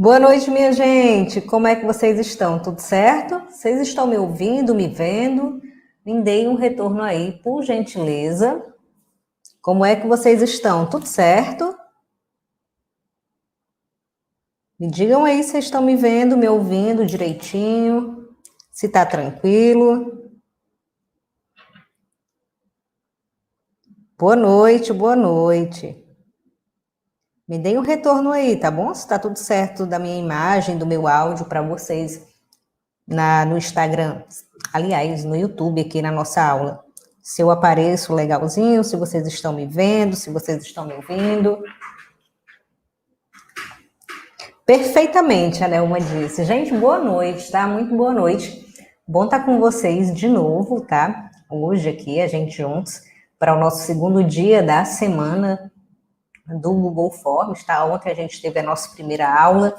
Boa noite, minha gente. Como é que vocês estão? Tudo certo? Vocês estão me ouvindo, me vendo? Me deem um retorno aí, por gentileza. Como é que vocês estão? Tudo certo? Me digam aí se vocês estão me vendo, me ouvindo direitinho, se tá tranquilo. Boa noite, boa noite. Me deem um retorno aí, tá bom? Se tá tudo certo da minha imagem, do meu áudio para vocês no Instagram, aliás, no YouTube aqui na nossa aula. Se eu apareço legalzinho, se vocês estão me vendo, se vocês estão me ouvindo. Perfeitamente, a Nelma disse. Gente, boa noite, tá? Muito boa noite. Bom estar com vocês de novo, tá? Hoje aqui, a gente juntos, para o nosso segundo dia da semana do Google Forms, tá? Ontem a gente teve a nossa primeira aula.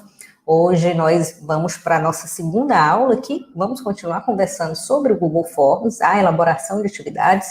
Hoje nós vamos para a nossa segunda aula aqui, vamos continuar conversando sobre o Google Forms, a elaboração de atividades.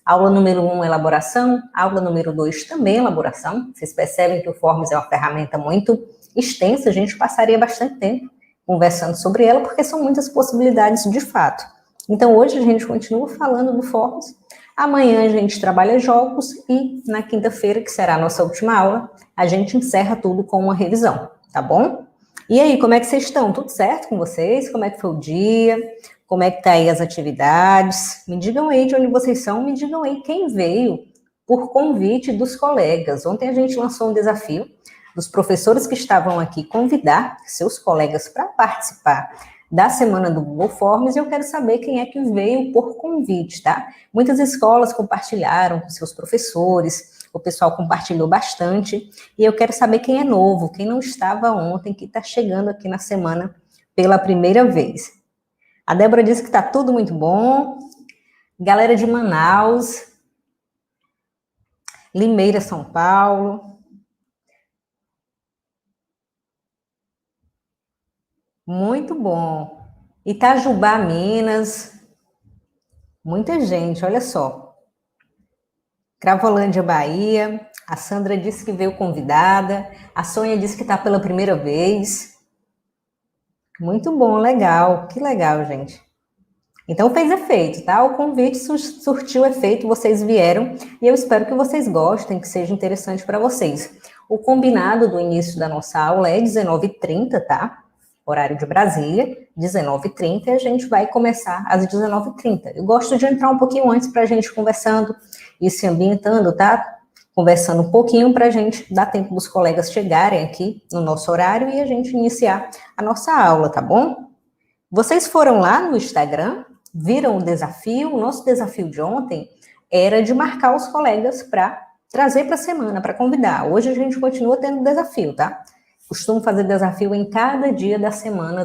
Aula número 1, elaboração. Aula número 2, também elaboração. Vocês percebem que o Forms é uma ferramenta muito extensa, a gente passaria bastante tempo conversando sobre ela, porque são muitas possibilidades de fato. Então hoje a gente continua falando do Forms. Amanhã a gente trabalha jogos e na quinta-feira, que será a nossa última aula, a gente encerra tudo com uma revisão, tá bom? E aí, como é que vocês estão? Tudo certo com vocês? Como é que foi o dia? Como é que tá aí as atividades? Me digam aí de onde vocês são, me digam aí quem veio por convite dos colegas. Ontem a gente lançou um desafio dos professores que estavam aqui convidar seus colegas para participar da semana do Google Forms e eu quero saber quem é que veio por convite, tá? Muitas escolas compartilharam com seus professores, o pessoal compartilhou bastante, e eu quero saber quem é novo, quem não estava ontem, que está chegando aqui na semana pela primeira vez. A Débora disse que está tudo muito bom. Galera de Manaus, Limeira, São Paulo. Muito bom. Itajubá, Minas. Muita gente, olha só. Cravolândia, Bahia. A Sandra disse que veio convidada. A Sônia disse que está pela primeira vez. Muito bom, legal. Que legal, gente. Então fez efeito, tá? O convite surtiu efeito, vocês vieram e eu espero que vocês gostem, que seja interessante para vocês. O combinado do início da nossa aula é 19h30, tá? Horário de Brasília, 19h30, e a gente vai começar às 19h30. Eu gosto de entrar um pouquinho antes para a gente conversando e se ambientando, tá? Conversando um pouquinho para a gente dar tempo dos colegas chegarem aqui no nosso horário e a gente iniciar a nossa aula, tá bom? Vocês foram lá no Instagram, viram o desafio? O nosso desafio de ontem era de marcar os colegas para trazer para a semana, para convidar. Hoje a gente continua tendo desafio, tá? Costumo fazer desafio em cada dia da semana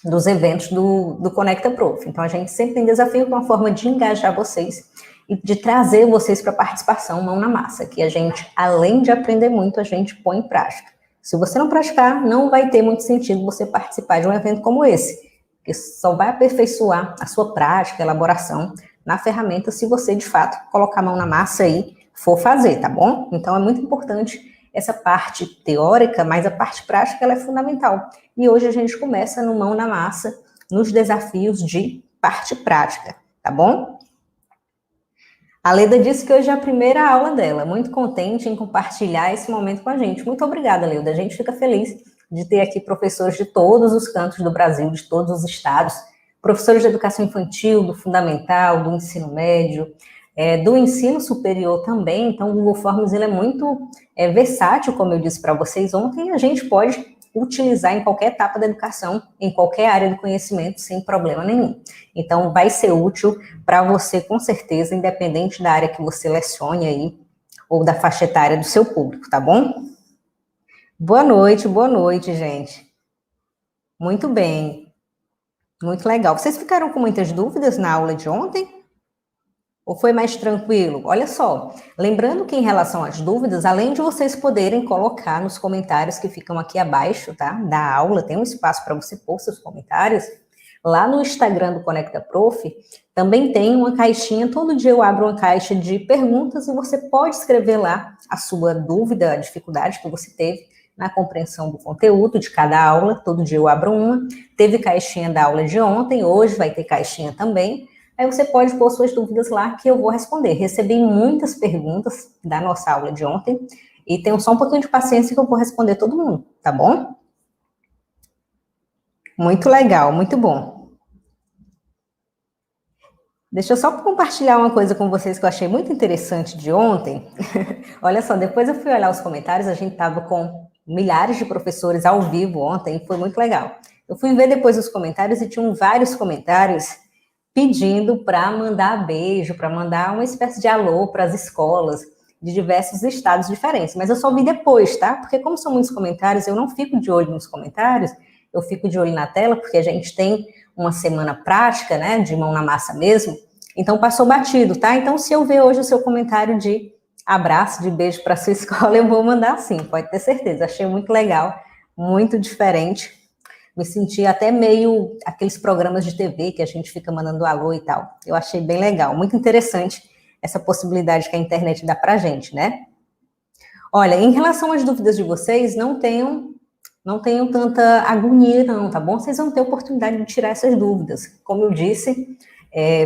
dos eventos do Conecta Prof. Então, a gente sempre tem desafio com uma forma de engajar vocês e de trazer vocês para a participação mão na massa, que a gente, além de aprender muito, a gente põe em prática. Se você não praticar, não vai ter muito sentido você participar de um evento como esse, que só vai aperfeiçoar a sua prática, elaboração na ferramenta se você, de fato, colocar a mão na massa e for fazer, tá bom? Então, é muito importante essa parte teórica, mas a parte prática ela é fundamental. E hoje a gente começa no mão na massa, nos desafios de parte prática, tá bom? A Leda disse que hoje é a primeira aula dela, muito contente em compartilhar esse momento com a gente. Muito obrigada, Leda. A gente fica feliz de ter aqui professores de todos os cantos do Brasil, de todos os estados, professores de educação infantil, do fundamental, do ensino médio, do ensino superior também. Então, o Google Forms ele é muito versátil, como eu disse para vocês ontem, e a gente pode utilizar em qualquer etapa da educação, em qualquer área do conhecimento, sem problema nenhum. Então, vai ser útil para você, com certeza, independente da área que você lecione aí, ou da faixa etária do seu público, tá bom? Boa noite, gente. Muito bem. Muito legal. Vocês ficaram com muitas dúvidas na aula de ontem? Ou foi mais tranquilo? Olha só, lembrando que em relação às dúvidas, além de vocês poderem colocar nos comentários que ficam aqui abaixo, tá? Da aula, tem um espaço para você pôr seus comentários. Lá no Instagram do Conecta Prof, também tem uma caixinha, todo dia eu abro uma caixa de perguntas e você pode escrever lá a sua dúvida, a dificuldade que você teve, na compreensão do conteúdo de cada aula. Todo dia eu abro uma. Teve caixinha da aula de ontem, hoje vai ter caixinha também. Aí você pode pôr suas dúvidas lá que eu vou responder. Recebi muitas perguntas da nossa aula de ontem e tenham só um pouquinho de paciência que eu vou responder todo mundo, tá bom? Muito legal, muito bom. Deixa eu só compartilhar uma coisa com vocês que eu achei muito interessante de ontem. Olha só, depois eu fui olhar os comentários, a gente estava com milhares de professores ao vivo ontem, e foi muito legal. Eu fui ver depois os comentários e tinham vários comentários pedindo para mandar beijo, para mandar uma espécie de alô para as escolas de diversos estados diferentes. Mas eu só vi depois, tá? Porque como são muitos comentários, eu não fico de olho nos comentários, eu fico de olho na tela, porque a gente tem uma semana prática, né, de mão na massa mesmo, então passou batido, tá? Então, se eu ver hoje o seu comentário de abraço, de beijo para sua escola, eu vou mandar sim, pode ter certeza. Achei muito legal, muito diferente. Me senti até meio aqueles programas de TV que a gente fica mandando alô e tal. Eu achei bem legal, muito interessante essa possibilidade que a internet dá pra gente, né? Olha, em relação às dúvidas de vocês, não tenham tanta agonia, não, tá bom? Vocês vão ter oportunidade de tirar essas dúvidas. Como eu disse,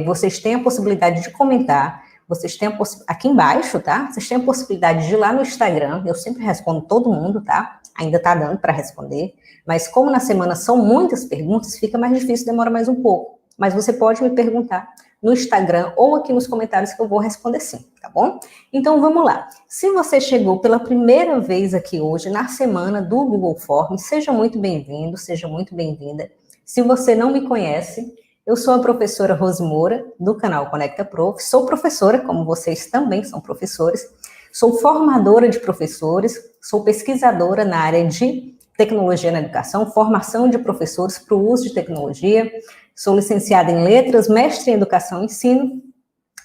vocês têm a possibilidade de comentar, vocês têm aqui embaixo, tá? Vocês têm a possibilidade de ir lá no Instagram, eu sempre respondo todo mundo, tá? Ainda tá dando para responder, mas como na semana são muitas perguntas, fica mais difícil, demora mais um pouco. Mas você pode me perguntar no Instagram ou aqui nos comentários que eu vou responder sim, tá bom? Então vamos lá. Se você chegou pela primeira vez aqui hoje, na semana do Google Forms, seja muito bem-vindo, seja muito bem-vinda. Se você não me conhece, eu sou a professora Rose Moura, do canal Conecta Prof. Sou professora, como vocês também são professores. Sou formadora de professores, sou pesquisadora na área de tecnologia na educação, formação de professores para o uso de tecnologia. Sou licenciada em letras, mestre em educação e ensino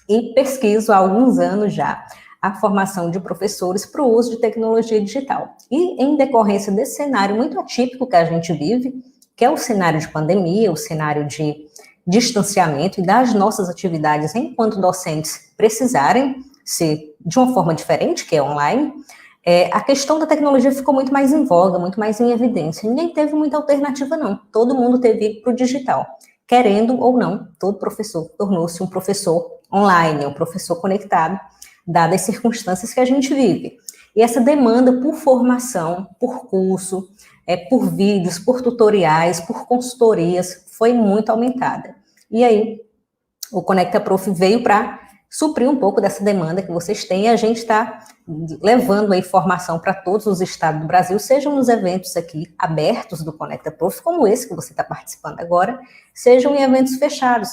e pesquiso há alguns anos já a formação de professores para o uso de tecnologia digital. E em decorrência desse cenário muito atípico que a gente vive, que é o cenário de pandemia, o cenário de distanciamento e das nossas atividades enquanto docentes precisarem ser de uma forma diferente, que é online, a questão da tecnologia ficou muito mais em voga, muito mais em evidência. Ninguém teve muita alternativa, não. Todo mundo teve que ir para o digital. Querendo ou não, todo professor tornou-se um professor online, um professor conectado, dadas as circunstâncias que a gente vive. E essa demanda por formação, por curso, por vídeos, por tutoriais, por consultorias, foi muito aumentada. E aí, o Conecta Prof veio para suprir um pouco dessa demanda que vocês têm, e a gente está levando a informação para todos os estados do Brasil, sejam nos eventos aqui abertos do Conecta Prof, como esse que você está participando agora, sejam em eventos fechados,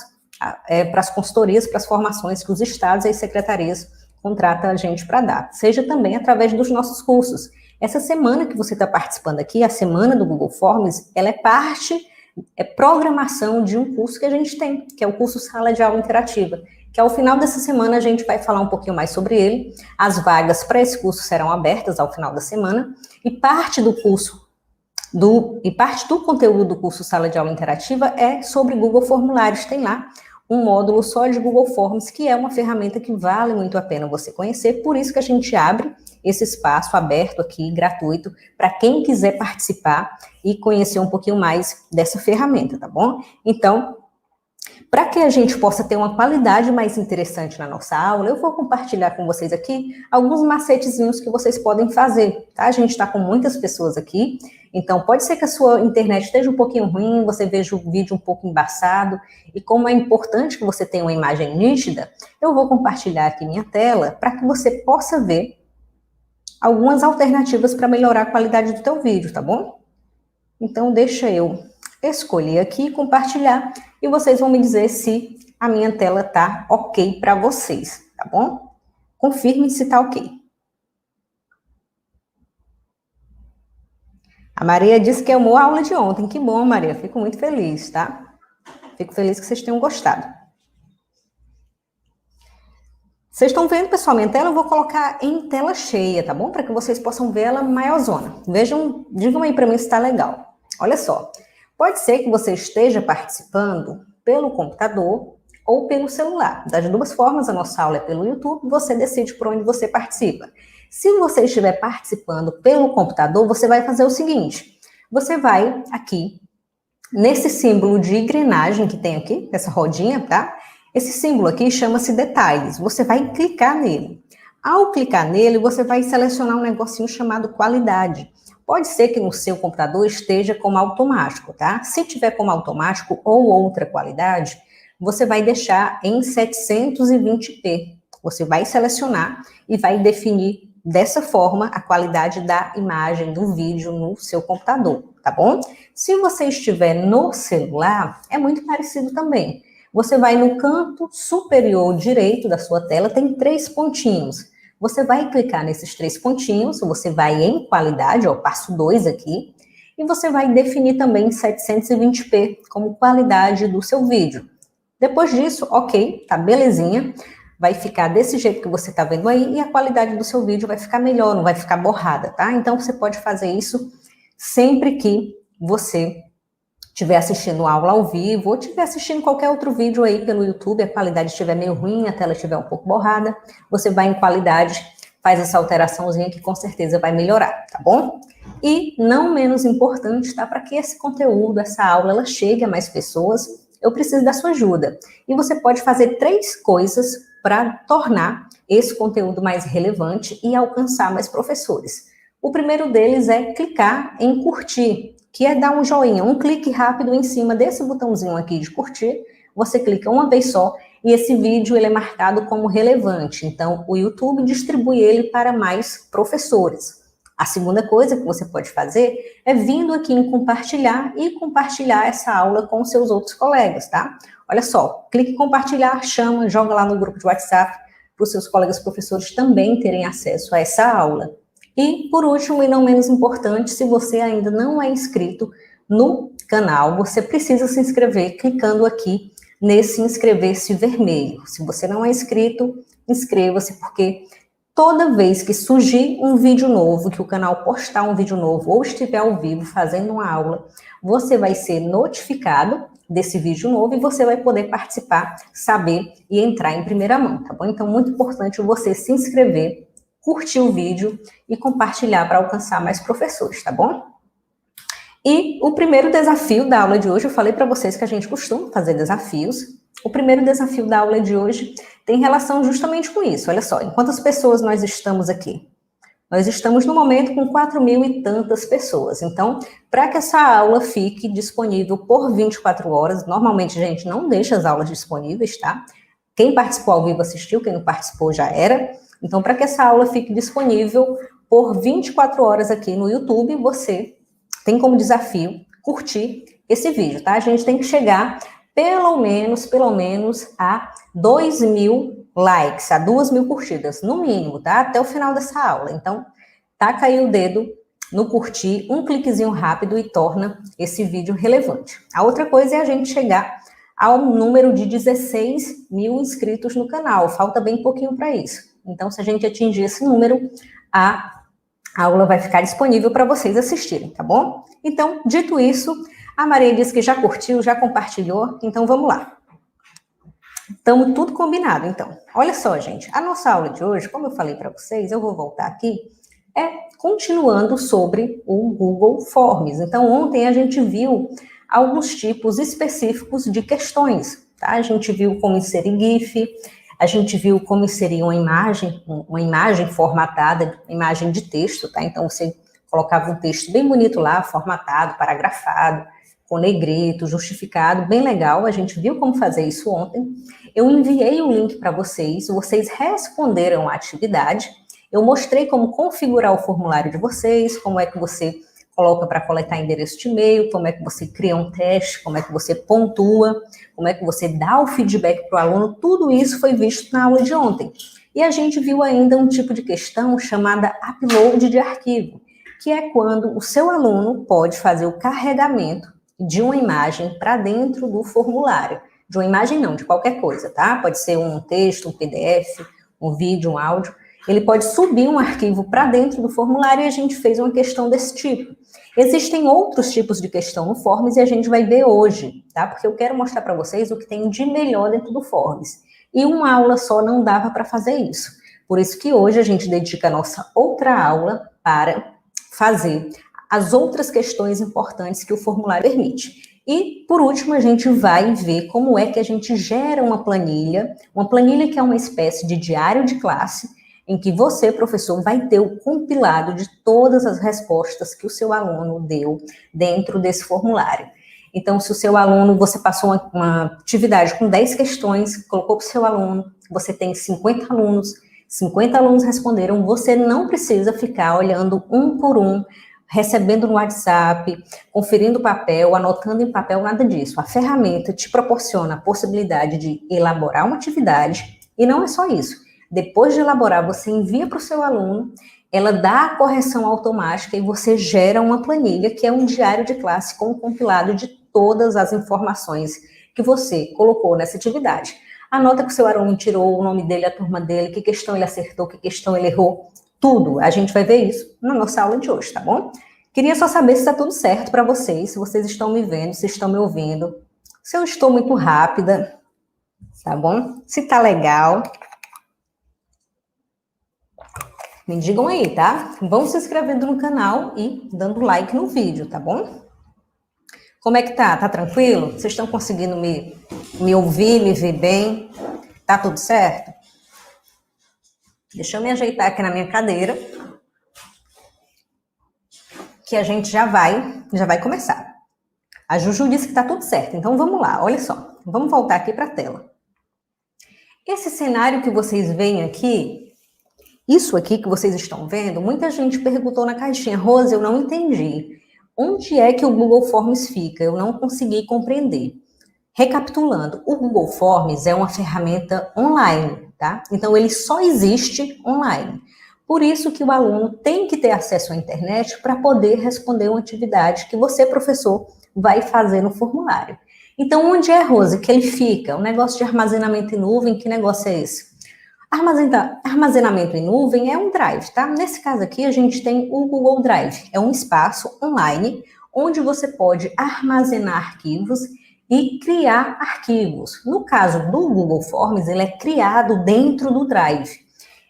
para as consultorias, para as formações que os estados e as secretarias contratam a gente para dar, seja também através dos nossos cursos. Essa semana que você está participando aqui, a semana do Google Forms, ela é programação de um curso que a gente tem, que é o curso Sala de Aula Interativa, que ao final dessa semana a gente vai falar um pouquinho mais sobre ele. As vagas para esse curso serão abertas ao final da semana, e parte do conteúdo do curso Sala de Aula Interativa é sobre Google Formulários. Tem lá um módulo só de Google Forms, que é uma ferramenta que vale muito a pena você conhecer, por isso que a gente abre esse espaço aberto aqui, gratuito, para quem quiser participar e conhecer um pouquinho mais dessa ferramenta, tá bom? Então, para que a gente possa ter uma qualidade mais interessante na nossa aula, eu vou compartilhar com vocês aqui alguns macetezinhos que vocês podem fazer, tá? A gente está com muitas pessoas aqui, então pode ser que a sua internet esteja um pouquinho ruim, você veja o vídeo um pouco embaçado, e como é importante que você tenha uma imagem nítida, eu vou compartilhar aqui minha tela para que você possa ver algumas alternativas para melhorar a qualidade do teu vídeo, tá bom? Então, deixa eu escolher aqui e compartilhar, e vocês vão me dizer se a minha tela tá ok para vocês, tá bom? Confirme se tá ok. A Maria disse que amou a aula de ontem. Que bom, Maria. Fico muito feliz, tá? Fico feliz que vocês tenham gostado. Vocês estão vendo, pessoal, minha tela? Eu vou colocar em tela cheia, tá bom? Para que vocês possam ver ela maiorzona. Vejam, digam aí para mim se está legal. Olha só. Pode ser que você esteja participando pelo computador ou pelo celular. Das duas formas, a nossa aula é pelo YouTube, você decide por onde você participa. Se você estiver participando pelo computador, você vai fazer o seguinte, você vai aqui, nesse símbolo de engrenagem que tem aqui, essa rodinha, tá? Esse símbolo aqui chama-se detalhes, você vai clicar nele. Ao clicar nele, você vai selecionar um negocinho chamado qualidade. Pode ser que no seu computador esteja como automático, tá? Se tiver como automático ou outra qualidade, você vai deixar em 720p. Você vai selecionar e vai definir dessa forma a qualidade da imagem, do vídeo no seu computador, tá bom? Se você estiver no celular, é muito parecido também. Você vai no canto superior direito da sua tela, tem 3 pontinhos. Você vai clicar nesses 3 pontinhos, você vai em qualidade, ó, passo 2 aqui, e você vai definir também 720p como qualidade do seu vídeo. Depois disso, ok, tá belezinha, vai ficar desse jeito que você tá vendo aí, e a qualidade do seu vídeo vai ficar melhor, não vai ficar borrada, tá? Então, você pode fazer isso sempre que você estiver assistindo aula ao vivo, ou estiver assistindo qualquer outro vídeo aí pelo YouTube, a qualidade estiver meio ruim, a tela estiver um pouco borrada, você vai em qualidade, faz essa alteraçãozinha que com certeza vai melhorar, tá bom? E não menos importante, tá? Para que esse conteúdo, essa aula, ela chegue a mais pessoas, eu preciso da sua ajuda. E você pode fazer 3 coisas para tornar esse conteúdo mais relevante e alcançar mais professores. O primeiro deles é clicar em curtir, que é dar um joinha, um clique rápido em cima desse botãozinho aqui de curtir, você clica uma vez só e esse vídeo ele é marcado como relevante, então o YouTube distribui ele para mais professores. A segunda coisa que você pode fazer é vindo aqui em compartilhar e compartilhar essa aula com seus outros colegas, tá? Olha só, clique em compartilhar, chama, joga lá no grupo de WhatsApp para os seus colegas professores também terem acesso a essa aula. E, por último, e não menos importante, se você ainda não é inscrito no canal, você precisa se inscrever clicando aqui nesse inscrever-se vermelho. Se você não é inscrito, inscreva-se, porque toda vez que surgir um vídeo novo, que o canal postar um vídeo novo ou estiver ao vivo fazendo uma aula, você vai ser notificado desse vídeo novo e você vai poder participar, saber e entrar em primeira mão, tá bom? Então, muito importante você se inscrever, curtir o vídeo e compartilhar para alcançar mais professores, tá bom? E o primeiro desafio da aula de hoje, eu falei para vocês que a gente costuma fazer desafios. O primeiro desafio da aula de hoje tem relação justamente com isso. Olha só, em quantas pessoas nós estamos aqui? Nós estamos no momento com 4.000 e tantas pessoas. Então, para que essa aula fique disponível por 24 horas, normalmente a gente não deixa as aulas disponíveis, tá? Quem participou ao vivo assistiu, quem não participou já era. Então, para que essa aula fique disponível por 24 horas aqui no YouTube, você tem como desafio curtir esse vídeo, tá? A gente tem que chegar pelo menos a 2.000 likes, a 2.000 curtidas, no mínimo, tá? Até o final dessa aula. Então, taca aí o dedo no curtir, um cliquezinho rápido e torna esse vídeo relevante. A outra coisa é a gente chegar ao número de 16.000 inscritos no canal. Falta bem pouquinho para isso. Então, se a gente atingir esse número, a aula vai ficar disponível para vocês assistirem, tá bom? Então, dito isso, a Maria disse que já curtiu, já compartilhou, então vamos lá. Estamos tudo combinado, então. Olha só, gente, a nossa aula de hoje, como eu falei para vocês, eu vou voltar aqui, é continuando sobre o Google Forms. Então, ontem a gente viu alguns tipos específicos de questões, tá? A gente viu como inserir GIF, a gente viu como inserir uma imagem formatada, imagem de texto, tá? Então, você colocava um texto bem bonito lá, formatado, paragrafado, com negrito, justificado, bem legal. A gente viu como fazer isso ontem. Eu enviei o link para vocês, vocês responderam a atividade. Eu mostrei como configurar o formulário de vocês, como é que você coloca para coletar endereço de e-mail, como é que você cria um teste, como é que você pontua, como é que você dá o feedback para o aluno, tudo isso foi visto na aula de ontem. E a gente viu ainda um tipo de questão chamada upload de arquivo, que é quando o seu aluno pode fazer o carregamento de uma imagem para dentro do formulário. De uma imagem não, de qualquer coisa, tá? Pode ser um texto, um PDF, um vídeo, um áudio. Ele pode subir um arquivo para dentro do formulário e a gente fez uma questão desse tipo. Existem outros tipos de questão no Forms e a gente vai ver hoje, tá? Porque eu quero mostrar para vocês o que tem de melhor dentro do Forms. E uma aula só não dava para fazer isso. Por isso que hoje a gente dedica a nossa outra aula para fazer as outras questões importantes que o formulário permite. E, por último, a gente vai ver como é que a gente gera uma planilha que é uma espécie de diário de classe, em que você, professor, vai ter o compilado de todas as respostas que o seu aluno deu dentro desse formulário. Então, se o seu aluno, você passou uma atividade com 10 questões, colocou para o seu aluno, você tem 50 alunos responderam, você não precisa ficar olhando um por um, recebendo no WhatsApp, conferindo papel, anotando em papel, nada disso. A ferramenta te proporciona a possibilidade de elaborar uma atividade, e não é só isso. Depois de elaborar, você envia para o seu aluno, ela dá a correção automática e você gera uma planilha, que é um diário de classe com um compilado de todas as informações que você colocou nessa atividade. Anota que o seu aluno tirou, o nome dele, a turma dele, que questão ele acertou, que questão ele errou, tudo. A gente vai ver isso na nossa aula de hoje, tá bom? Queria só saber se está tudo certo para vocês, se vocês estão me vendo, se estão me ouvindo, se eu estou muito rápida, tá bom? Se tá legal. Me digam aí, tá? Vão se inscrevendo no canal e dando like no vídeo, tá bom? Como é que tá? Tá tranquilo? Vocês estão conseguindo me ouvir, me ver bem? Tá tudo certo? Deixa eu me ajeitar aqui na minha cadeira, que a gente já vai começar. A Juju disse que tá tudo certo, então vamos lá, olha só. Vamos voltar aqui para a tela. Esse cenário que vocês veem aqui, isso aqui que vocês estão vendo, muita gente perguntou na caixinha, Rose, eu não entendi. Onde é que o Google Forms fica? Eu não consegui compreender. Recapitulando, o Google Forms é uma ferramenta online, tá? Então, ele só existe online. Por isso que o aluno tem que ter acesso à internet para poder responder uma atividade que você, professor, vai fazer no formulário. Então, onde é, Rose, que ele fica? Um negócio de armazenamento em nuvem, que negócio é esse? Armazenamento em nuvem é um drive, tá? Nesse caso aqui, a gente tem o Google Drive. É um espaço online onde você pode armazenar arquivos e criar arquivos. No caso do Google Forms, ele é criado dentro do Drive.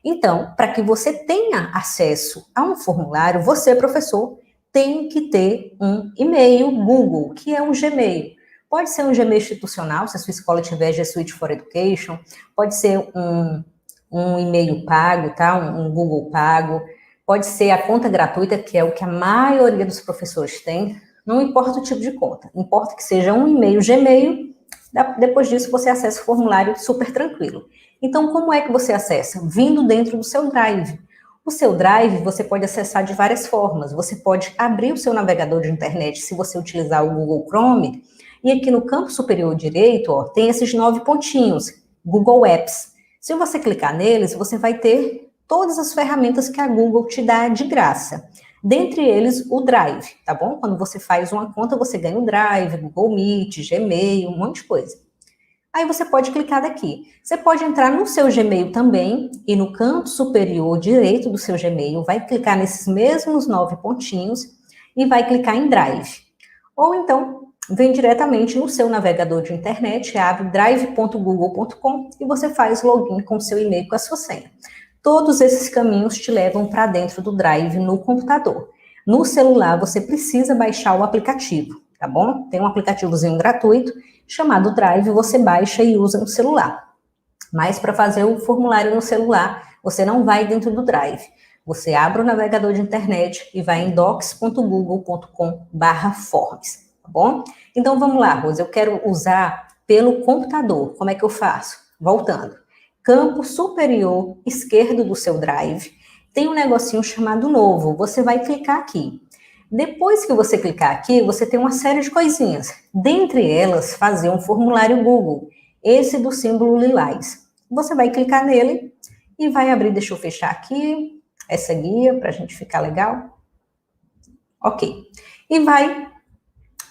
Então, para que você tenha acesso a um formulário, você, professor, tem que ter um e-mail Google, que é um Gmail. Pode ser um Gmail institucional, se a sua escola tiver G Suite for Education, pode ser um e-mail pago, tá? Um Google pago, pode ser a conta gratuita, que é o que a maioria dos professores tem, não importa o tipo de conta, importa que seja um e-mail Gmail, depois disso você acessa o formulário super tranquilo. Então, como é que você acessa? Vindo dentro do seu Drive. O seu Drive você pode acessar de várias formas, você pode abrir o seu navegador de internet se você utilizar o Google Chrome, e aqui no campo superior direito, ó, tem esses 9 pontinhos, Google Apps. Se você clicar neles, você vai ter todas as ferramentas que a Google te dá de graça. Dentre eles, o Drive, tá bom? Quando você faz uma conta, você ganha o Drive, Google Meet, Gmail, um monte de coisa. Aí você pode clicar daqui. Você pode entrar no seu Gmail também, e no canto superior direito do seu Gmail, vai clicar nesses mesmos 9 pontinhos e vai clicar em Drive. Ou então, vem diretamente no seu navegador de internet, abre drive.google.com e você faz login com o seu e-mail com a sua senha. Todos esses caminhos te levam para dentro do Drive no computador. No celular, você precisa baixar o aplicativo, tá bom? Tem um aplicativozinho gratuito chamado Drive, você baixa e usa no celular. Mas para fazer o formulário no celular, você não vai dentro do Drive. Você abre o navegador de internet e vai em docs.google.com/forms. Bom? Então, vamos lá, Rose, eu quero usar pelo computador. Como é que eu faço? Voltando. Campo superior esquerdo do seu Drive, tem um negocinho chamado Novo. Você vai clicar aqui. Depois que você clicar aqui, você tem uma série de coisinhas. Dentre elas, fazer um formulário Google. Esse do símbolo lilás. Você vai clicar nele e vai abrir, deixa eu fechar aqui, essa guia, para a gente ficar legal. Ok. E vai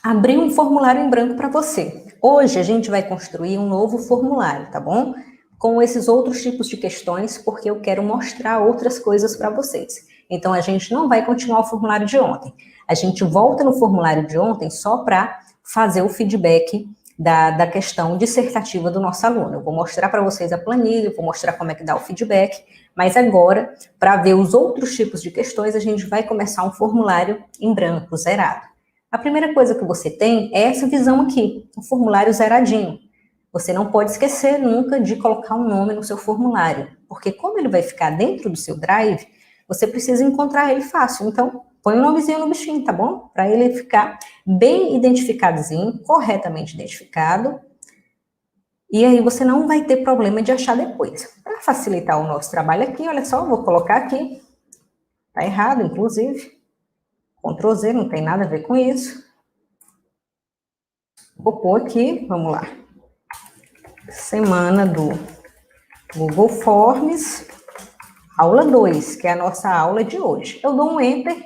abrir um formulário em branco para você. Hoje a gente vai construir um novo formulário, tá bom? Com esses outros tipos de questões, porque eu quero mostrar outras coisas para vocês. Então a gente não vai continuar o formulário de ontem. A gente volta no formulário de ontem só para fazer o feedback da questão dissertativa do nosso aluno. Eu vou mostrar para vocês a planilha, vou mostrar como é que dá o feedback, mas agora, para ver os outros tipos de questões, a gente vai começar um formulário em branco, zerado. A primeira coisa que você tem é essa visão aqui, um formulário zeradinho. Você não pode esquecer nunca de colocar um nome no seu formulário, porque como ele vai ficar dentro do seu Drive, você precisa encontrar ele fácil. Então, põe um nomezinho no bichinho, tá bom? Para ele ficar bem identificadozinho, corretamente identificado. E aí você não vai ter problema de achar depois. Para facilitar o nosso trabalho aqui, olha só, vou colocar aqui. Tá errado, inclusive. Ctrl Z, não tem nada a ver com isso. Vou pôr aqui, vamos lá. Semana do Google Forms, aula 2, que é a nossa aula de hoje. Eu dou um Enter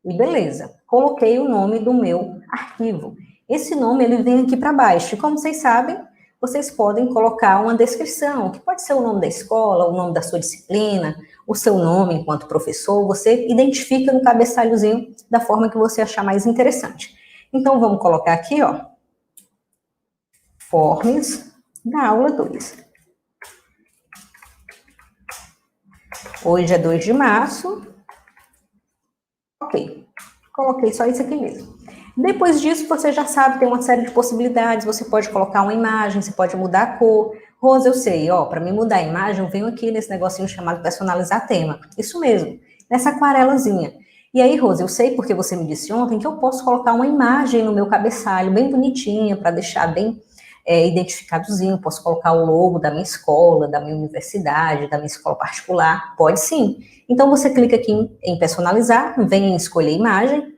e beleza. Coloquei o nome do meu arquivo. Esse nome, ele vem aqui para baixo. E como vocês sabem, vocês podem colocar uma descrição, que pode ser o nome da escola, o nome da sua disciplina, o seu nome enquanto professor. Você identifica no cabeçalhozinho da forma que você achar mais interessante. Então, vamos colocar aqui, ó, Forms da aula 2. Hoje é 2 de março. Ok, coloquei só isso aqui mesmo. Depois disso, você já sabe, tem uma série de possibilidades. Você pode colocar uma imagem, você pode mudar a cor. Rosa, eu sei, ó, para mim mudar a imagem, eu venho aqui nesse negocinho chamado personalizar tema. Isso mesmo, nessa aquarelazinha. E aí, Rosa, eu sei porque você me disse ontem que eu posso colocar uma imagem no meu cabeçalho, bem bonitinha, para deixar bem identificadozinho. Posso colocar o logo da minha escola, da minha universidade, da minha escola particular. Pode sim. Então, você clica aqui em personalizar, vem em escolher imagem.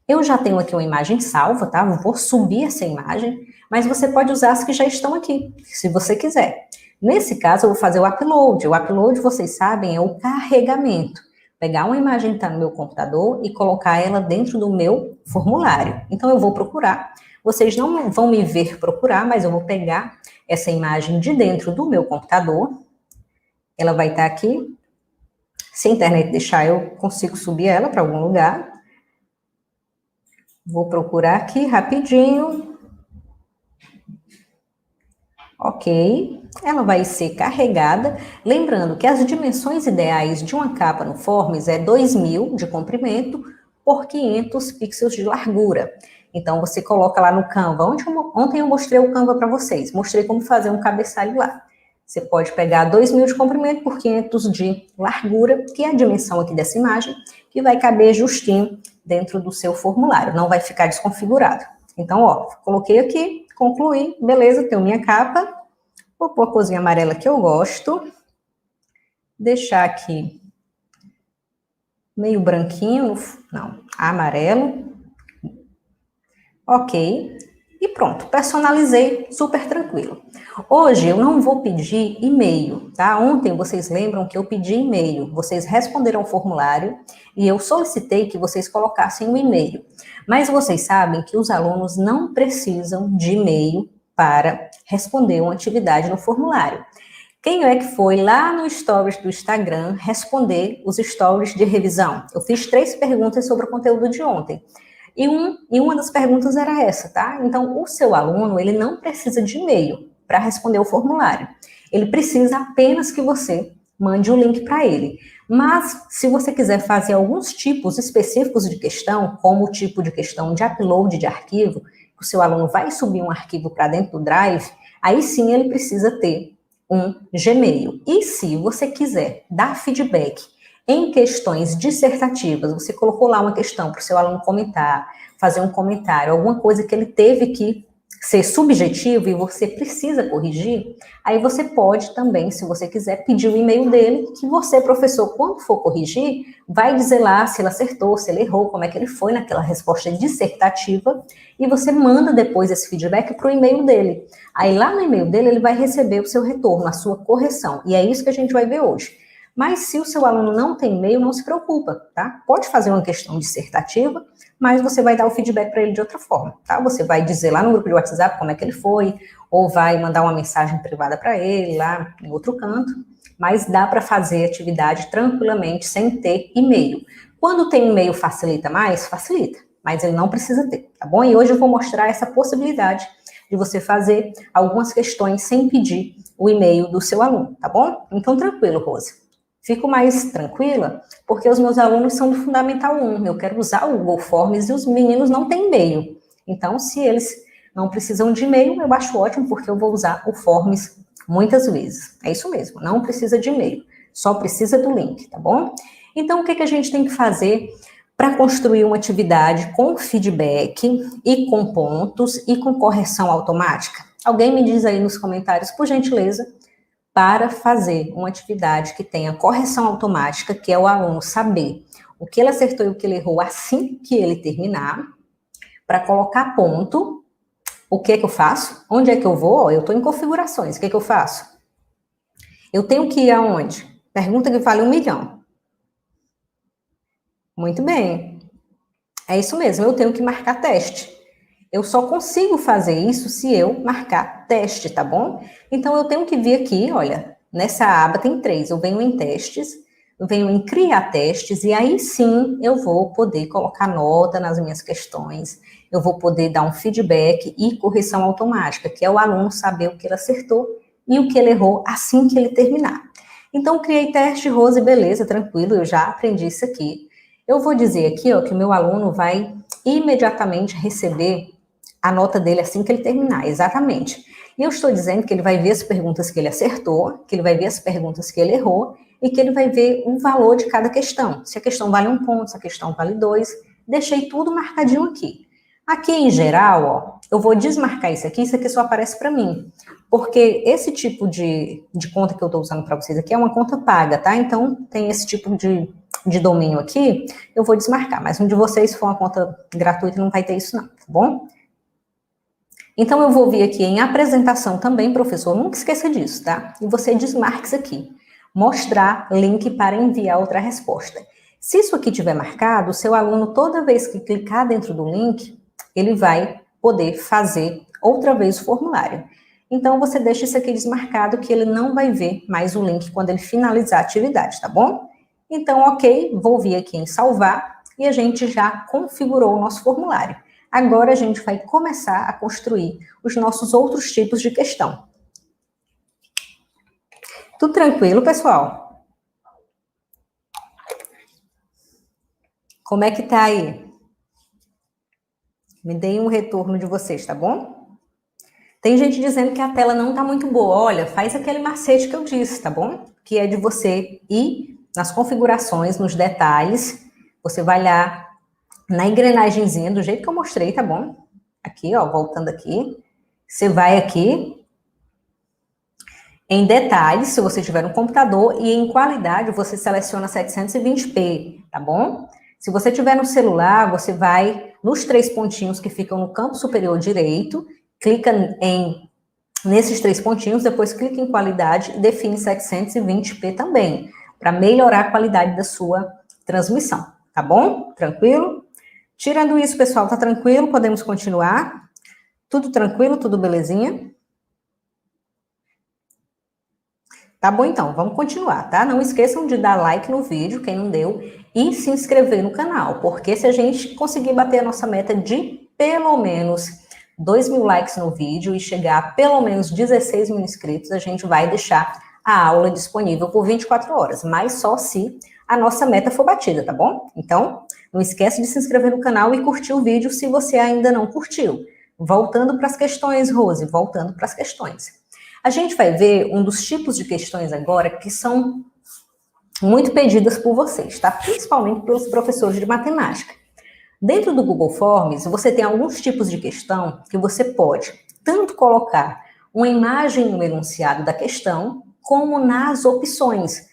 Eu já tenho aqui uma imagem salva, tá? Eu vou subir essa imagem, mas você pode usar as que já estão aqui, se você quiser. Nesse caso, eu vou fazer o upload. O upload, vocês sabem, é o carregamento. Pegar uma imagem que está no meu computador e colocar ela dentro do meu formulário. Então, eu vou procurar. Vocês não vão me ver procurar, mas eu vou pegar essa imagem de dentro do meu computador. Ela vai estar aqui. Se a internet deixar, eu consigo subir ela para algum lugar. Vou procurar aqui rapidinho. Ok. Ela vai ser carregada. Lembrando que as dimensões ideais de uma capa no Forms é 2000 de comprimento por 500 pixels de largura. Então, você coloca lá no Canva. Ontem eu mostrei o Canva para vocês. Mostrei como fazer um cabeçalho lá. Você pode pegar 2000 de comprimento por 500 de largura, que é a dimensão aqui dessa imagem, que vai caber justinho dentro do seu formulário. Não vai ficar desconfigurado. Então, ó, coloquei aqui, concluí, beleza, tenho minha capa. Vou pôr a corzinha amarela que eu gosto. Deixar aqui meio branquinho, não, amarelo. Ok, e pronto, personalizei, super tranquilo. Hoje eu não vou pedir e-mail, tá? Ontem vocês lembram que eu pedi e-mail, vocês responderam o formulário e eu solicitei que vocês colocassem o e-mail. Mas vocês sabem que os alunos não precisam de e-mail para responder uma atividade no formulário. Quem é que foi lá no Stories do Instagram responder os Stories de revisão? Eu fiz 3 perguntas sobre o conteúdo de ontem. E uma das perguntas era essa, tá? Então, o seu aluno, ele não precisa de e-mail para responder o formulário. Ele precisa apenas que você mande o link para ele. Mas, se você quiser fazer alguns tipos específicos de questão, como o tipo de questão de upload de arquivo, que o seu aluno vai subir um arquivo para dentro do Drive, aí sim ele precisa ter um Gmail. E se você quiser dar feedback em questões dissertativas, você colocou lá uma questão para o seu aluno comentar, fazer um comentário, alguma coisa que ele teve que ser subjetivo e você precisa corrigir, aí você pode também, se você quiser, pedir o e-mail dele, que você, professor, quando for corrigir, vai dizer lá se ele acertou, se ele errou, como é que ele foi naquela resposta dissertativa, e você manda depois esse feedback para o e-mail dele. Aí lá no e-mail dele, ele vai receber o seu retorno, a sua correção, e é isso que a gente vai ver hoje. Mas se o seu aluno não tem e-mail, não se preocupa, tá? Pode fazer uma questão dissertativa, mas você vai dar o feedback para ele de outra forma, tá? Você vai dizer lá no grupo de WhatsApp como é que ele foi, ou vai mandar uma mensagem privada para ele lá em outro canto, mas dá para fazer atividade tranquilamente sem ter e-mail. Quando tem e-mail facilita mais? Facilita, mas ele não precisa ter, tá bom? E hoje eu vou mostrar essa possibilidade de você fazer algumas questões sem pedir o e-mail do seu aluno, tá bom? Então, tranquilo, Rose. Fico mais tranquila, porque os meus alunos são do Fundamental 1, eu quero usar o Google Forms e os meninos não têm e-mail. Então, se eles não precisam de e-mail, eu acho ótimo, porque eu vou usar o Forms muitas vezes. É isso mesmo, não precisa de e-mail, só precisa do link, tá bom? Então, o que a gente tem que fazer para construir uma atividade com feedback e com pontos e com correção automática? Alguém me diz aí nos comentários, por gentileza, para fazer uma atividade que tenha correção automática, que é o aluno saber o que ele acertou e o que ele errou assim que ele terminar, para colocar ponto, o que é que eu faço? Onde é que eu vou? Eu estou em configurações, o que é que eu faço? Eu tenho que ir aonde? Pergunta que vale 1 milhão. Muito bem. É isso mesmo, eu tenho que marcar teste. Eu só consigo fazer isso se eu marcar teste, tá bom? Então, eu tenho que vir aqui, olha, nessa aba tem 3. Eu venho em testes, eu venho em criar testes, e aí sim eu vou poder colocar nota nas minhas questões, eu vou poder dar um feedback e correção automática, que é o aluno saber o que ele acertou e o que ele errou assim que ele terminar. Então, criei teste, Rose, beleza, tranquilo, eu já aprendi isso aqui. Eu vou dizer aqui, ó, que o meu aluno vai imediatamente receber a nota dele assim que ele terminar, exatamente. E eu estou dizendo que ele vai ver as perguntas que ele acertou, que ele vai ver as perguntas que ele errou, e que ele vai ver o valor de cada questão. Se a questão vale 1 ponto, se a questão vale 2, deixei tudo marcadinho aqui. Aqui em geral, ó, eu vou desmarcar isso aqui só aparece para mim. Porque esse tipo de conta que eu estou usando para vocês aqui é uma conta paga, tá? Então, tem esse tipo de domínio aqui, eu vou desmarcar. Mas um de vocês, se for uma conta gratuita, não vai ter isso não, tá bom? Então, eu vou vir aqui em apresentação também, professor, nunca esqueça disso, tá? E você desmarca isso aqui. Mostrar link para enviar outra resposta. Se isso aqui tiver marcado, o seu aluno, toda vez que clicar dentro do link, ele vai poder fazer outra vez o formulário. Então, você deixa isso aqui desmarcado, que ele não vai ver mais o link quando ele finalizar a atividade, tá bom? Então, ok, vou vir aqui em salvar, e a gente já configurou o nosso formulário. Agora a gente vai começar a construir os nossos outros tipos de questão. Tudo tranquilo, pessoal? Como é que tá aí? Me deem um retorno de vocês, tá bom? Tem gente dizendo que a tela não tá muito boa. Olha, faz aquele macete que eu disse, tá bom? Que é de você ir nas configurações, nos detalhes, você vai lá na engrenagemzinha, do jeito que eu mostrei, tá bom? Aqui, ó, voltando aqui. Você vai aqui em detalhes, se você tiver no computador, e em qualidade você seleciona 720p, tá bom? Se você tiver no celular, você vai nos 3 pontinhos que ficam no canto superior direito, clica nesses 3 pontinhos, depois clica em qualidade e define 720p também, para melhorar a qualidade da sua transmissão, tá bom? Tranquilo? Tirando isso, pessoal, tá tranquilo? Podemos continuar? Tudo tranquilo? Tudo belezinha? Tá bom, então, vamos continuar, tá? Não esqueçam de dar like no vídeo, quem não deu, e se inscrever no canal, porque se a gente conseguir bater a nossa meta de pelo menos 2.000 likes no vídeo e chegar a pelo menos 16 mil inscritos, a gente vai deixar a aula disponível por 24 horas, mas só se a nossa meta for batida, tá bom? Então, não esquece de se inscrever no canal e curtir o vídeo se você ainda não curtiu. Voltando para as questões, Rose, voltando para as questões. A gente vai ver um dos tipos de questões agora que são muito pedidas por vocês, tá? Principalmente pelos professores de matemática. Dentro do Google Forms, você tem alguns tipos de questão que você pode tanto colocar uma imagem no enunciado da questão, como nas opções.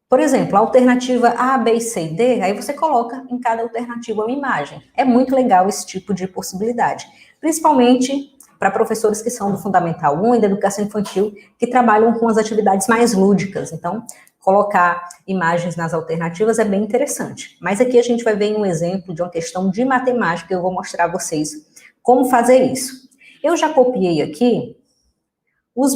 Por exemplo, a alternativa A, B, C e D, aí você coloca em cada alternativa uma imagem. É muito legal esse tipo de possibilidade, principalmente para professores que são do Fundamental 1 e da Educação Infantil, que trabalham com as atividades mais lúdicas. Então, colocar imagens nas alternativas é bem interessante. Mas aqui a gente vai ver um exemplo de uma questão de matemática, eu vou mostrar a vocês como fazer isso. Eu já copiei aqui as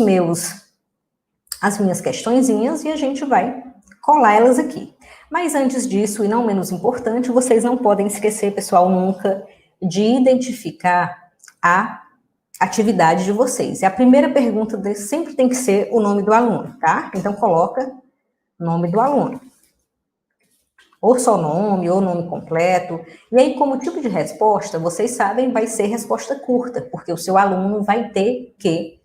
minhas questõezinhas e a gente vai colar elas aqui. Mas antes disso, e não menos importante, vocês não podem esquecer, pessoal, nunca, de identificar a atividade de vocês. E a primeira pergunta sempre tem que ser o nome do aluno, tá? Então, coloca nome do aluno. Ou só nome, ou nome completo. E aí, como tipo de resposta, vocês sabem, vai ser resposta curta, porque o seu aluno vai ter que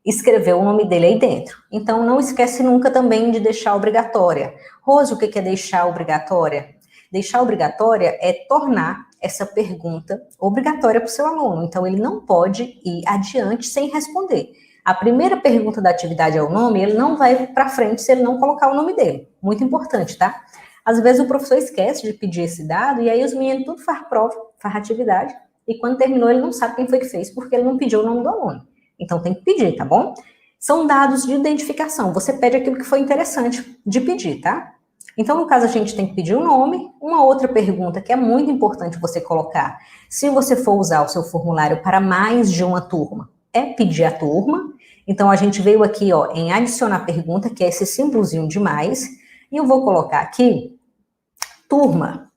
escrever o nome dele aí dentro. Então, não esquece nunca também de deixar obrigatória. Rose, o que é deixar obrigatória? Deixar obrigatória é tornar essa pergunta obrigatória para o seu aluno. Então, ele não pode ir adiante sem responder. A primeira pergunta da atividade é o nome, ele não vai para frente se ele não colocar o nome dele. Muito importante, tá? Às vezes o professor esquece de pedir esse dado e aí os meninos tudo faz prova, faz atividade e quando terminou ele não sabe quem foi que fez porque ele não pediu o nome do aluno. Então tem que pedir, tá bom? São dados de identificação. Você pede aquilo que foi interessante de pedir, tá? Então, no caso, a gente tem que pedir o nome. Uma outra pergunta que é muito importante você colocar, se você for usar o seu formulário para mais de uma turma, é pedir a turma. Então, a gente veio aqui, ó, em adicionar pergunta, que é esse símbolozinho de mais, e eu vou colocar aqui, turma.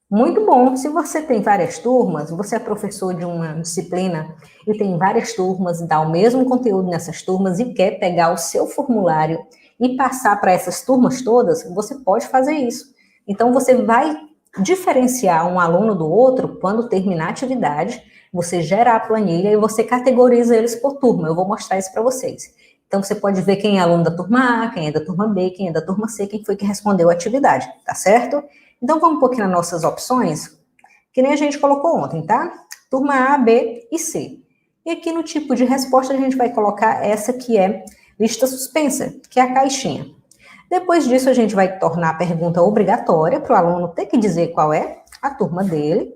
Muito bom, se você tem várias turmas, você é professor de uma disciplina e tem várias turmas, dá o mesmo conteúdo nessas turmas e quer pegar o seu formulário e passar para essas turmas todas, você pode fazer isso. Então, você vai diferenciar um aluno do outro quando terminar a atividade, você gera a planilha e você categoriza eles por turma. Eu vou mostrar isso para vocês. Então, você pode ver quem é aluno da turma A, quem é da turma B, quem é da turma C, quem foi que respondeu a atividade, tá certo? Então, vamos um pouquinho nas nossas opções, que nem a gente colocou ontem, tá? Turma A, B e C. E aqui no tipo de resposta, a gente vai colocar essa que é lista suspensa, que é a caixinha. Depois disso, a gente vai tornar a pergunta obrigatória para o aluno ter que dizer qual é a turma dele.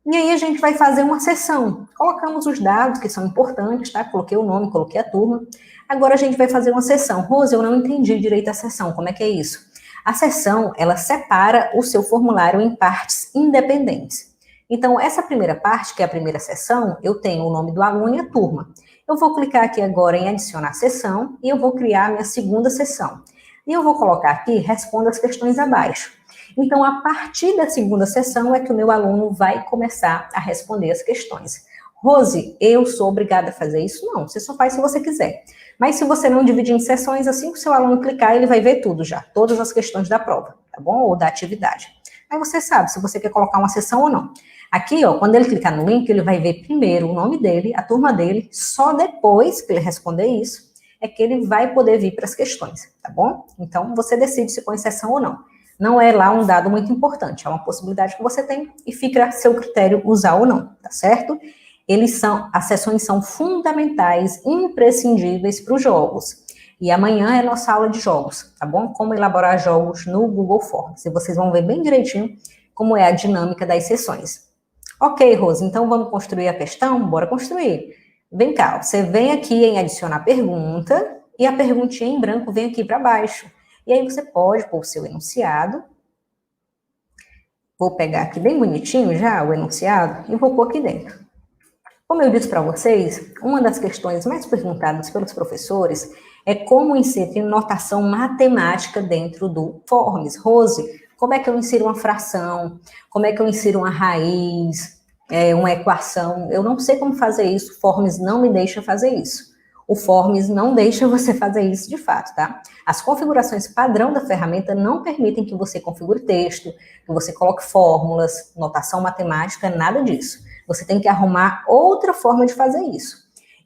E aí a gente vai fazer uma sessão. Colocamos os dados que são importantes, tá? Coloquei o nome, coloquei a turma. Agora a gente vai fazer uma sessão. Rose, eu não entendi direito a sessão. Como é que é isso? A sessão, ela separa o seu formulário em partes independentes. Então, essa primeira parte, que é a primeira sessão, eu tenho o nome do aluno e a turma. Eu vou clicar aqui agora em adicionar sessão e eu vou criar a minha segunda sessão. E eu vou colocar aqui, responda as questões abaixo. Então, a partir da segunda sessão é que o meu aluno vai começar a responder as questões. Rose, eu sou obrigada a fazer isso? Não, você só faz se você quiser. Mas se você não dividir em sessões, assim que o seu aluno clicar, ele vai ver tudo já, todas as questões da prova, tá bom? Ou da atividade. Aí você sabe se você quer colocar uma sessão ou não. Aqui, ó, quando ele clicar no link, ele vai ver primeiro o nome dele, a turma dele, só depois que ele responder isso, é que ele vai poder vir para as questões, tá bom? Então, você decide se põe sessão ou não. Não é lá um dado muito importante, é uma possibilidade que você tem e fica a seu critério usar ou não, tá certo? As sessões são fundamentais, imprescindíveis para os jogos. E amanhã é nossa aula de jogos, tá bom? Como elaborar jogos no Google Forms. E vocês vão ver bem direitinho como é a dinâmica das sessões. Ok, Rose, então vamos construir a questão? Bora construir. Vem cá, você vem aqui em adicionar pergunta e a perguntinha em branco vem aqui para baixo. E aí você pode pôr o seu enunciado. Vou pegar aqui bem bonitinho já o enunciado e vou pôr aqui dentro. Como eu disse para vocês, uma das questões mais perguntadas pelos professores é como inserir notação matemática dentro do Forms. Rose, como é que eu insiro uma fração? Como é que eu insiro uma raiz? Uma equação? Eu não sei como fazer isso, o Forms não me deixa fazer isso. O Forms não deixa você fazer isso de fato, tá? As configurações padrão da ferramenta não permitem que você configure texto, que você coloque fórmulas, notação matemática, nada disso. Você tem que arrumar outra forma de fazer isso.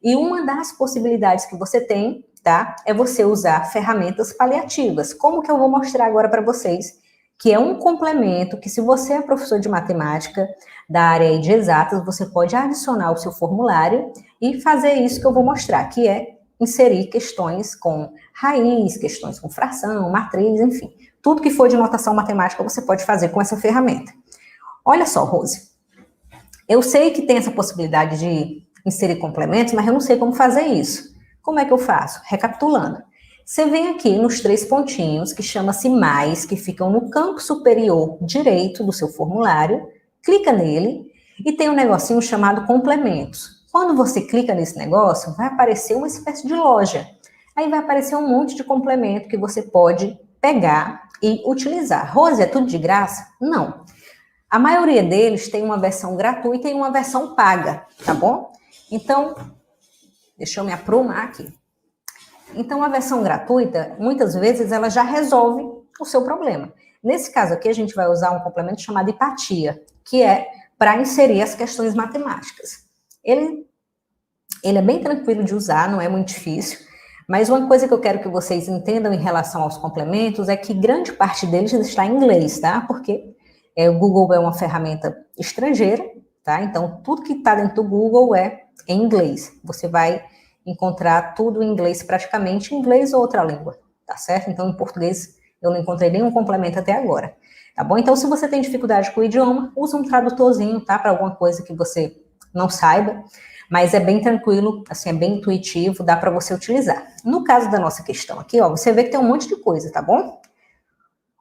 E uma das possibilidades que você tem, tá? É você usar ferramentas paliativas. Como que eu vou mostrar agora para vocês? Que é um complemento que, se você é professor de matemática da área de exatas, você pode adicionar o seu formulário e fazer isso que eu vou mostrar, que é inserir questões com raiz, questões com fração, matriz, enfim. Tudo que for de notação matemática você pode fazer com essa ferramenta. Olha só, Rose, eu sei que tem essa possibilidade de inserir complementos, mas eu não sei como fazer isso. Como é que eu faço? Recapitulando. Você vem aqui nos 3 pontinhos, que chama-se mais, que ficam no campo superior direito do seu formulário, clica nele e tem um negocinho chamado complementos. Quando você clica nesse negócio, vai aparecer uma espécie de loja. Aí vai aparecer um monte de complemento que você pode pegar e utilizar. Rose, é tudo de graça? Não. A maioria deles tem uma versão gratuita e uma versão paga, tá bom? Então, Deixa eu me aprumar aqui. Então, a versão gratuita, muitas vezes, ela já resolve o seu problema. Nesse caso aqui, a gente vai usar um complemento chamado hipatia, que é para inserir as questões matemáticas. Ele é bem tranquilo de usar, não é muito difícil, mas uma coisa que eu quero que vocês entendam em relação aos complementos é que grande parte deles está em inglês, tá? Porque o Google é uma ferramenta estrangeira, tá? Então, tudo que está dentro do Google é em inglês. Você vai encontrar tudo em inglês, praticamente em inglês ou outra língua, tá certo? Então, em português, eu não encontrei nenhum complemento até agora, tá bom? Então, se você tem dificuldade com o idioma, usa um tradutorzinho, tá? Para alguma coisa que você não saiba, mas é bem tranquilo, assim, é bem intuitivo, dá para você utilizar. No caso da nossa questão aqui, ó, você vê que tem um monte de coisa, tá bom?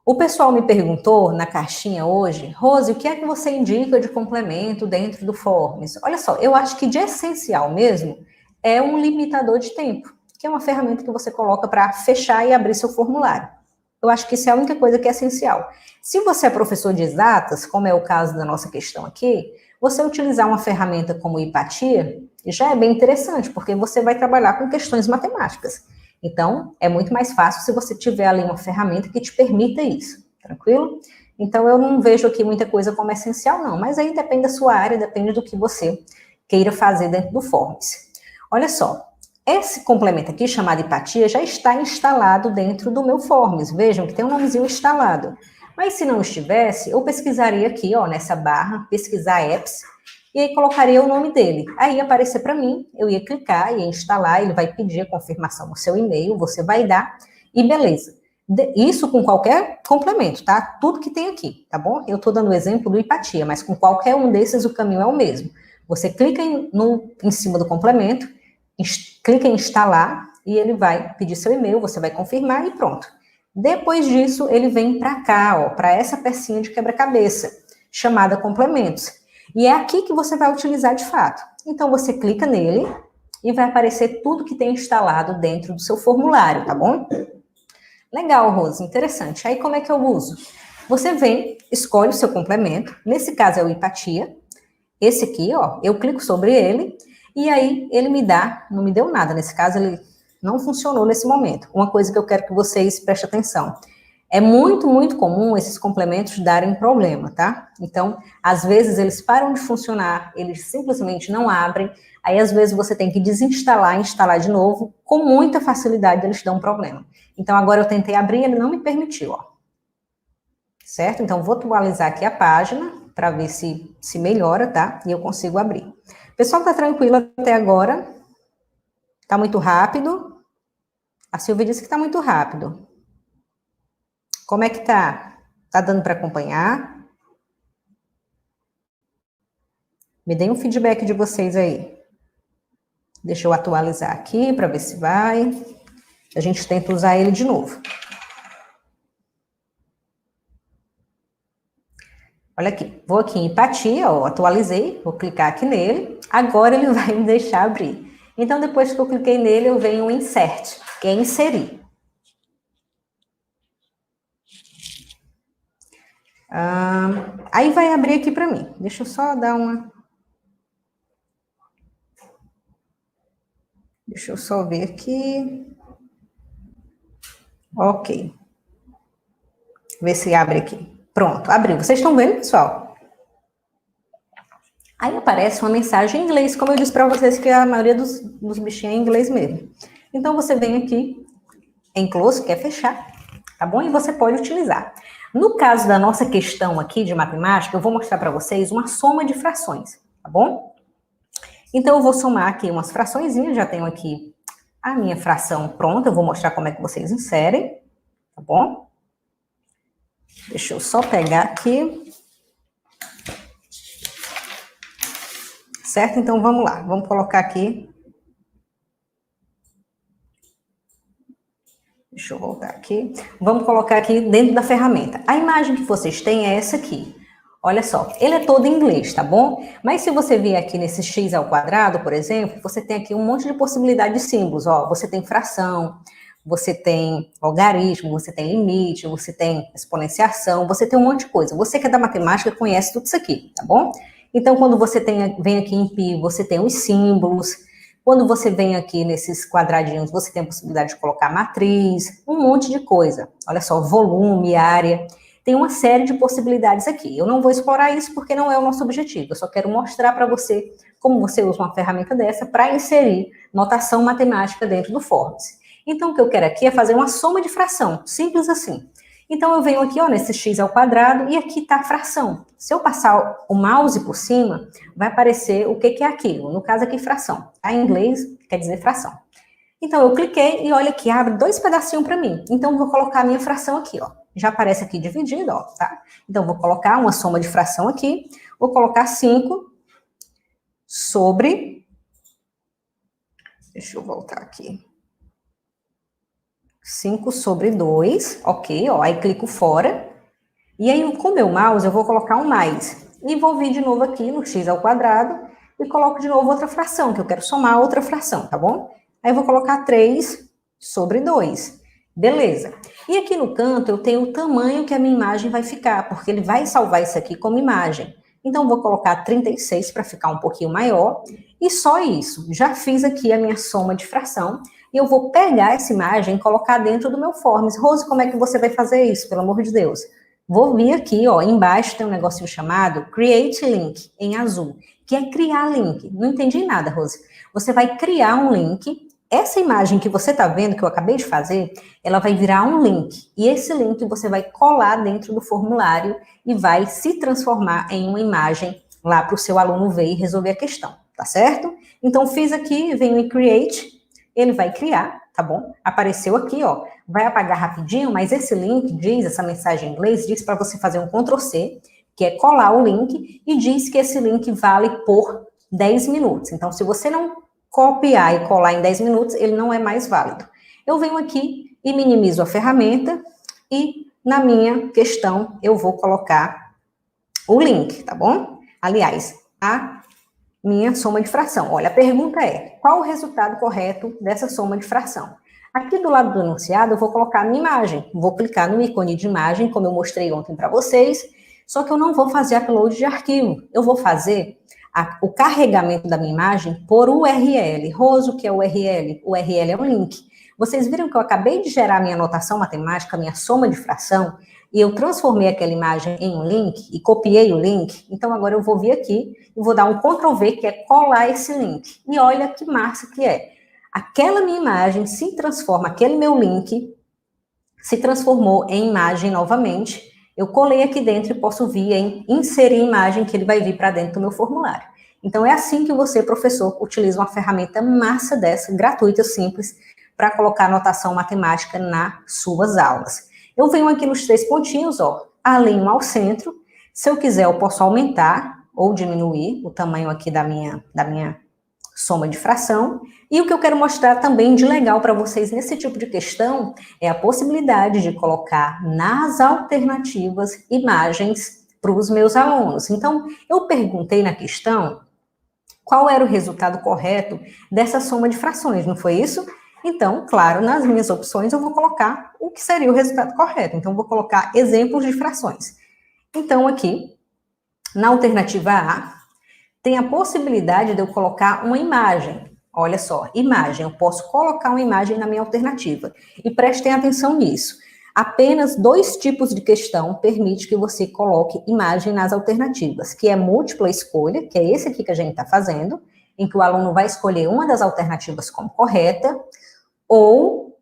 O pessoal me perguntou na caixinha hoje, Rose, o que é que você indica de complemento dentro do Forms? Olha só, eu acho que de essencial mesmo é um limitador de tempo, que é uma ferramenta que você coloca para fechar e abrir seu formulário. Eu acho que isso é a única coisa que é essencial. Se você é professor de exatas, como é o caso da nossa questão aqui, você utilizar uma ferramenta como Hipatia já é bem interessante, porque você vai trabalhar com questões matemáticas. Então, é muito mais fácil se você tiver ali uma ferramenta que te permita isso, tranquilo? Então, eu não vejo aqui muita coisa como essencial, não, mas aí depende da sua área, depende do que você queira fazer dentro do Forms. Olha só, esse complemento aqui, chamado Hipatia, já está instalado dentro do meu Forms. Vejam que tem um nomezinho instalado. Mas se não estivesse, eu pesquisaria aqui, ó, nessa barra, pesquisar apps, e aí colocaria o nome dele. Aí ia aparecer para mim, eu ia clicar, ia instalar, ele vai pedir a confirmação no seu e-mail, você vai dar, e beleza. Isso com qualquer complemento, tá? Tudo que tem aqui, tá bom? Eu estou dando o exemplo do Hipatia, mas com qualquer um desses o caminho é o mesmo. Você clica em cima do complemento, clica em instalar, e ele vai pedir seu e-mail, você vai confirmar e pronto. Depois disso, ele vem para cá, ó, para essa pecinha de quebra-cabeça, chamada complementos. E é aqui que você vai utilizar de fato. Então, você clica nele e vai aparecer tudo que tem instalado dentro do seu formulário, tá bom? Legal, Rose, interessante. Aí, como é que eu uso? Você vem, escolhe o seu complemento, nesse caso é o Hipatia. Esse aqui, ó, eu clico sobre ele e aí ele me dá, não me deu nada, nesse caso ele não funcionou nesse momento. Uma coisa que eu quero que vocês prestem atenção. É muito, muito comum esses complementos darem problema, tá? Então, às vezes eles param de funcionar, eles simplesmente não abrem, aí às vezes você tem que desinstalar e instalar de novo, com muita facilidade eles dão problema. Então, agora eu tentei abrir, ele não me permitiu, ó. Certo? Então, vou atualizar aqui a página para ver se melhora, tá? E eu consigo abrir. O pessoal tá tranquilo até agora? Tá muito rápido? A Silvia disse que tá muito rápido. Como é que tá? Tá dando para acompanhar? Me deem um feedback de vocês aí. Deixa eu atualizar aqui para ver se vai. A gente tenta usar ele de novo. Olha aqui, vou aqui em Hipatia, ó, atualizei, vou clicar aqui nele. Agora ele vai me deixar abrir. Então, depois que eu cliquei nele, eu venho em Insert, que é inserir. Aí vai abrir aqui para mim. Deixa eu só dar uma... Deixa eu só ver aqui. Ok. Ver se abre aqui. Pronto, abriu. Vocês estão vendo, pessoal? Aí aparece uma mensagem em inglês, como eu disse para vocês que a maioria dos bichinhos é em inglês mesmo. Então, você vem aqui em close, que é fechar, tá bom? E você pode utilizar. No caso da nossa questão aqui de matemática, eu vou mostrar para vocês uma soma de frações, tá bom? Então, eu vou somar aqui umas fraçõezinhas, já tenho aqui a minha fração pronta, eu vou mostrar como é que vocês inserem, tá bom? Deixa eu só pegar aqui. Certo? Então, vamos lá. Vamos colocar aqui. Deixa eu voltar aqui. Vamos colocar aqui dentro da ferramenta. A imagem que vocês têm é essa aqui. Olha só, ele é todo em inglês, tá bom? Mas se você vier aqui nesse x ao quadrado, por exemplo, você tem aqui um monte de possibilidade de símbolos. Ó, você tem fração, você tem logaritmo, você tem limite, você tem exponenciação, você tem um monte de coisa. Você que é da matemática conhece tudo isso aqui, tá bom? Então, quando você vem aqui em π, você tem os símbolos. Quando você vem aqui nesses quadradinhos, você tem a possibilidade de colocar matriz, um monte de coisa. Olha só, volume, área. Tem uma série de possibilidades aqui. Eu não vou explorar isso porque não é o nosso objetivo. Eu só quero mostrar para você como você usa uma ferramenta dessa para inserir notação matemática dentro do Forms. Então, o que eu quero aqui é fazer uma soma de fração, simples assim. Então, eu venho aqui, ó, nesse x ao quadrado, e aqui está a fração. Se eu passar o mouse por cima, vai aparecer o que é aquilo. No caso aqui, fração. Em inglês, quer dizer fração. Então, eu cliquei e olha aqui, abre 2 pedacinhos para mim. Então, eu vou colocar a minha fração aqui, ó. Já aparece aqui dividido, ó, tá? Então, eu vou colocar uma soma de fração aqui. Vou colocar 5 sobre... Deixa eu voltar aqui. 5 sobre 2, ok, ó, aí clico fora, e aí com o meu mouse eu vou colocar um mais, e vou vir de novo aqui no x ao quadrado, e coloco de novo outra fração, que eu quero somar outra fração, tá bom? Aí eu vou colocar 3 sobre 2, beleza. E aqui no canto eu tenho o tamanho que a minha imagem vai ficar, porque ele vai salvar isso aqui como imagem. Então eu vou colocar 36 para ficar um pouquinho maior, e só isso. Já fiz aqui a minha soma de fração, e eu vou pegar essa imagem e colocar dentro do meu Forms. Rose, como é que você vai fazer isso, pelo amor de Deus? Vou vir aqui, ó, embaixo tem um negocinho chamado Create Link, em azul, que é criar link. Não entendi nada, Rose. Você vai criar um link. Essa imagem que você está vendo, que eu acabei de fazer, ela vai virar um link. E esse link você vai colar dentro do formulário e vai se transformar em uma imagem lá para o seu aluno ver e resolver a questão, tá certo? Então, fiz aqui, venho em Create, ele vai criar, tá bom? Apareceu aqui, ó, vai apagar rapidinho, mas esse link diz, essa mensagem em inglês, diz para você fazer um Ctrl+C, que é colar o link, e diz que esse link vale por 10 minutos. Então, se você não copiar e colar em 10 minutos, ele não é mais válido. Eu venho aqui e minimizo a ferramenta, e na minha questão eu vou colocar o link, tá bom? Aliás, a minha soma de fração. Olha, a pergunta é, qual o resultado correto dessa soma de fração? Aqui do lado do enunciado eu vou colocar a minha imagem. Vou clicar no ícone de imagem, como eu mostrei ontem para vocês, só que eu não vou fazer upload de arquivo. Eu vou fazer o carregamento da minha imagem por URL. Rose, o que é URL? URL é um link. Vocês viram que eu acabei de gerar a minha anotação matemática, a minha soma de fração, e eu transformei aquela imagem em um link e copiei o link. Então, agora eu vou vir aqui e vou dar um Ctrl+V, que é colar esse link. E olha que massa que é. Aquela minha imagem se transforma, aquele meu link se transformou em imagem novamente. Eu colei aqui dentro e posso vir em inserir imagem, que ele vai vir para dentro do meu formulário. Então, é assim que você, professor, utiliza uma ferramenta massa dessa, gratuita, simples, para colocar anotação matemática nas suas aulas. Eu venho aqui nos 3 pontinhos, ó, alinho ao centro. Se eu quiser, eu posso aumentar ou diminuir o tamanho aqui da minha soma de fração. E o que eu quero mostrar também de legal para vocês nesse tipo de questão é a possibilidade de colocar nas alternativas imagens para os meus alunos. Então, eu perguntei na questão qual era o resultado correto dessa soma de frações, não foi isso? Então, claro, nas minhas opções eu vou colocar o que seria o resultado correto. Então, eu vou colocar exemplos de frações. Então, aqui, na alternativa A, tem a possibilidade de eu colocar uma imagem. Olha só, imagem. Eu posso colocar uma imagem na minha alternativa. E prestem atenção nisso. Apenas 2 tipos de questão permite que você coloque imagem nas alternativas, que é múltipla escolha, que é esse aqui que a gente está fazendo, em que o aluno vai escolher uma das alternativas como correta, ou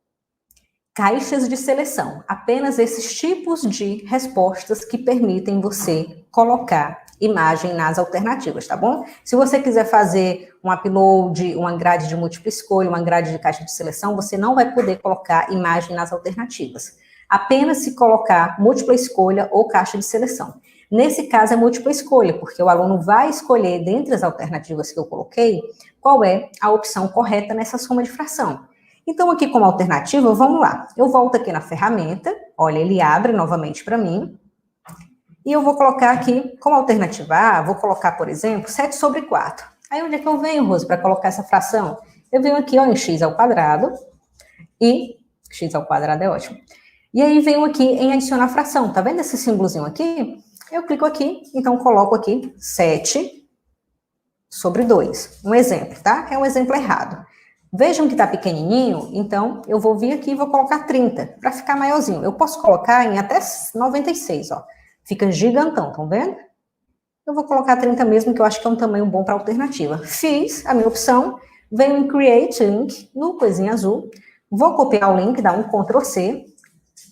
caixas de seleção. Apenas esses tipos de respostas que permitem você colocar imagem nas alternativas, tá bom? Se você quiser fazer um upload, uma grade de múltipla escolha, uma grade de caixa de seleção, você não vai poder colocar imagem nas alternativas. Apenas se colocar múltipla escolha ou caixa de seleção. Nesse caso é múltipla escolha, porque o aluno vai escolher, dentre as alternativas que eu coloquei, qual é a opção correta nessa soma de fração. Então, aqui como alternativa, vamos lá. Eu volto aqui na ferramenta, olha, ele abre novamente para mim, e eu vou colocar aqui, como alternativa A, vou colocar, por exemplo, 7 sobre 4. Aí, onde é que eu venho, Rose, para colocar essa fração? Eu venho aqui, ó, em x ao quadrado, e x ao quadrado é ótimo. E aí, venho aqui em adicionar fração. Tá vendo esse símbolozinho aqui? Eu clico aqui, então coloco aqui 7 sobre 2. Um exemplo, tá? É um exemplo errado. Vejam que está pequenininho, então eu vou vir aqui e vou colocar 30, para ficar maiorzinho. Eu posso colocar em até 96, ó. Fica gigantão, estão vendo? Eu vou colocar 30 mesmo, que eu acho que é um tamanho bom para alternativa. Fiz a minha opção, venho em Create Link, no coisinha azul, vou copiar o link, dar um Ctrl C,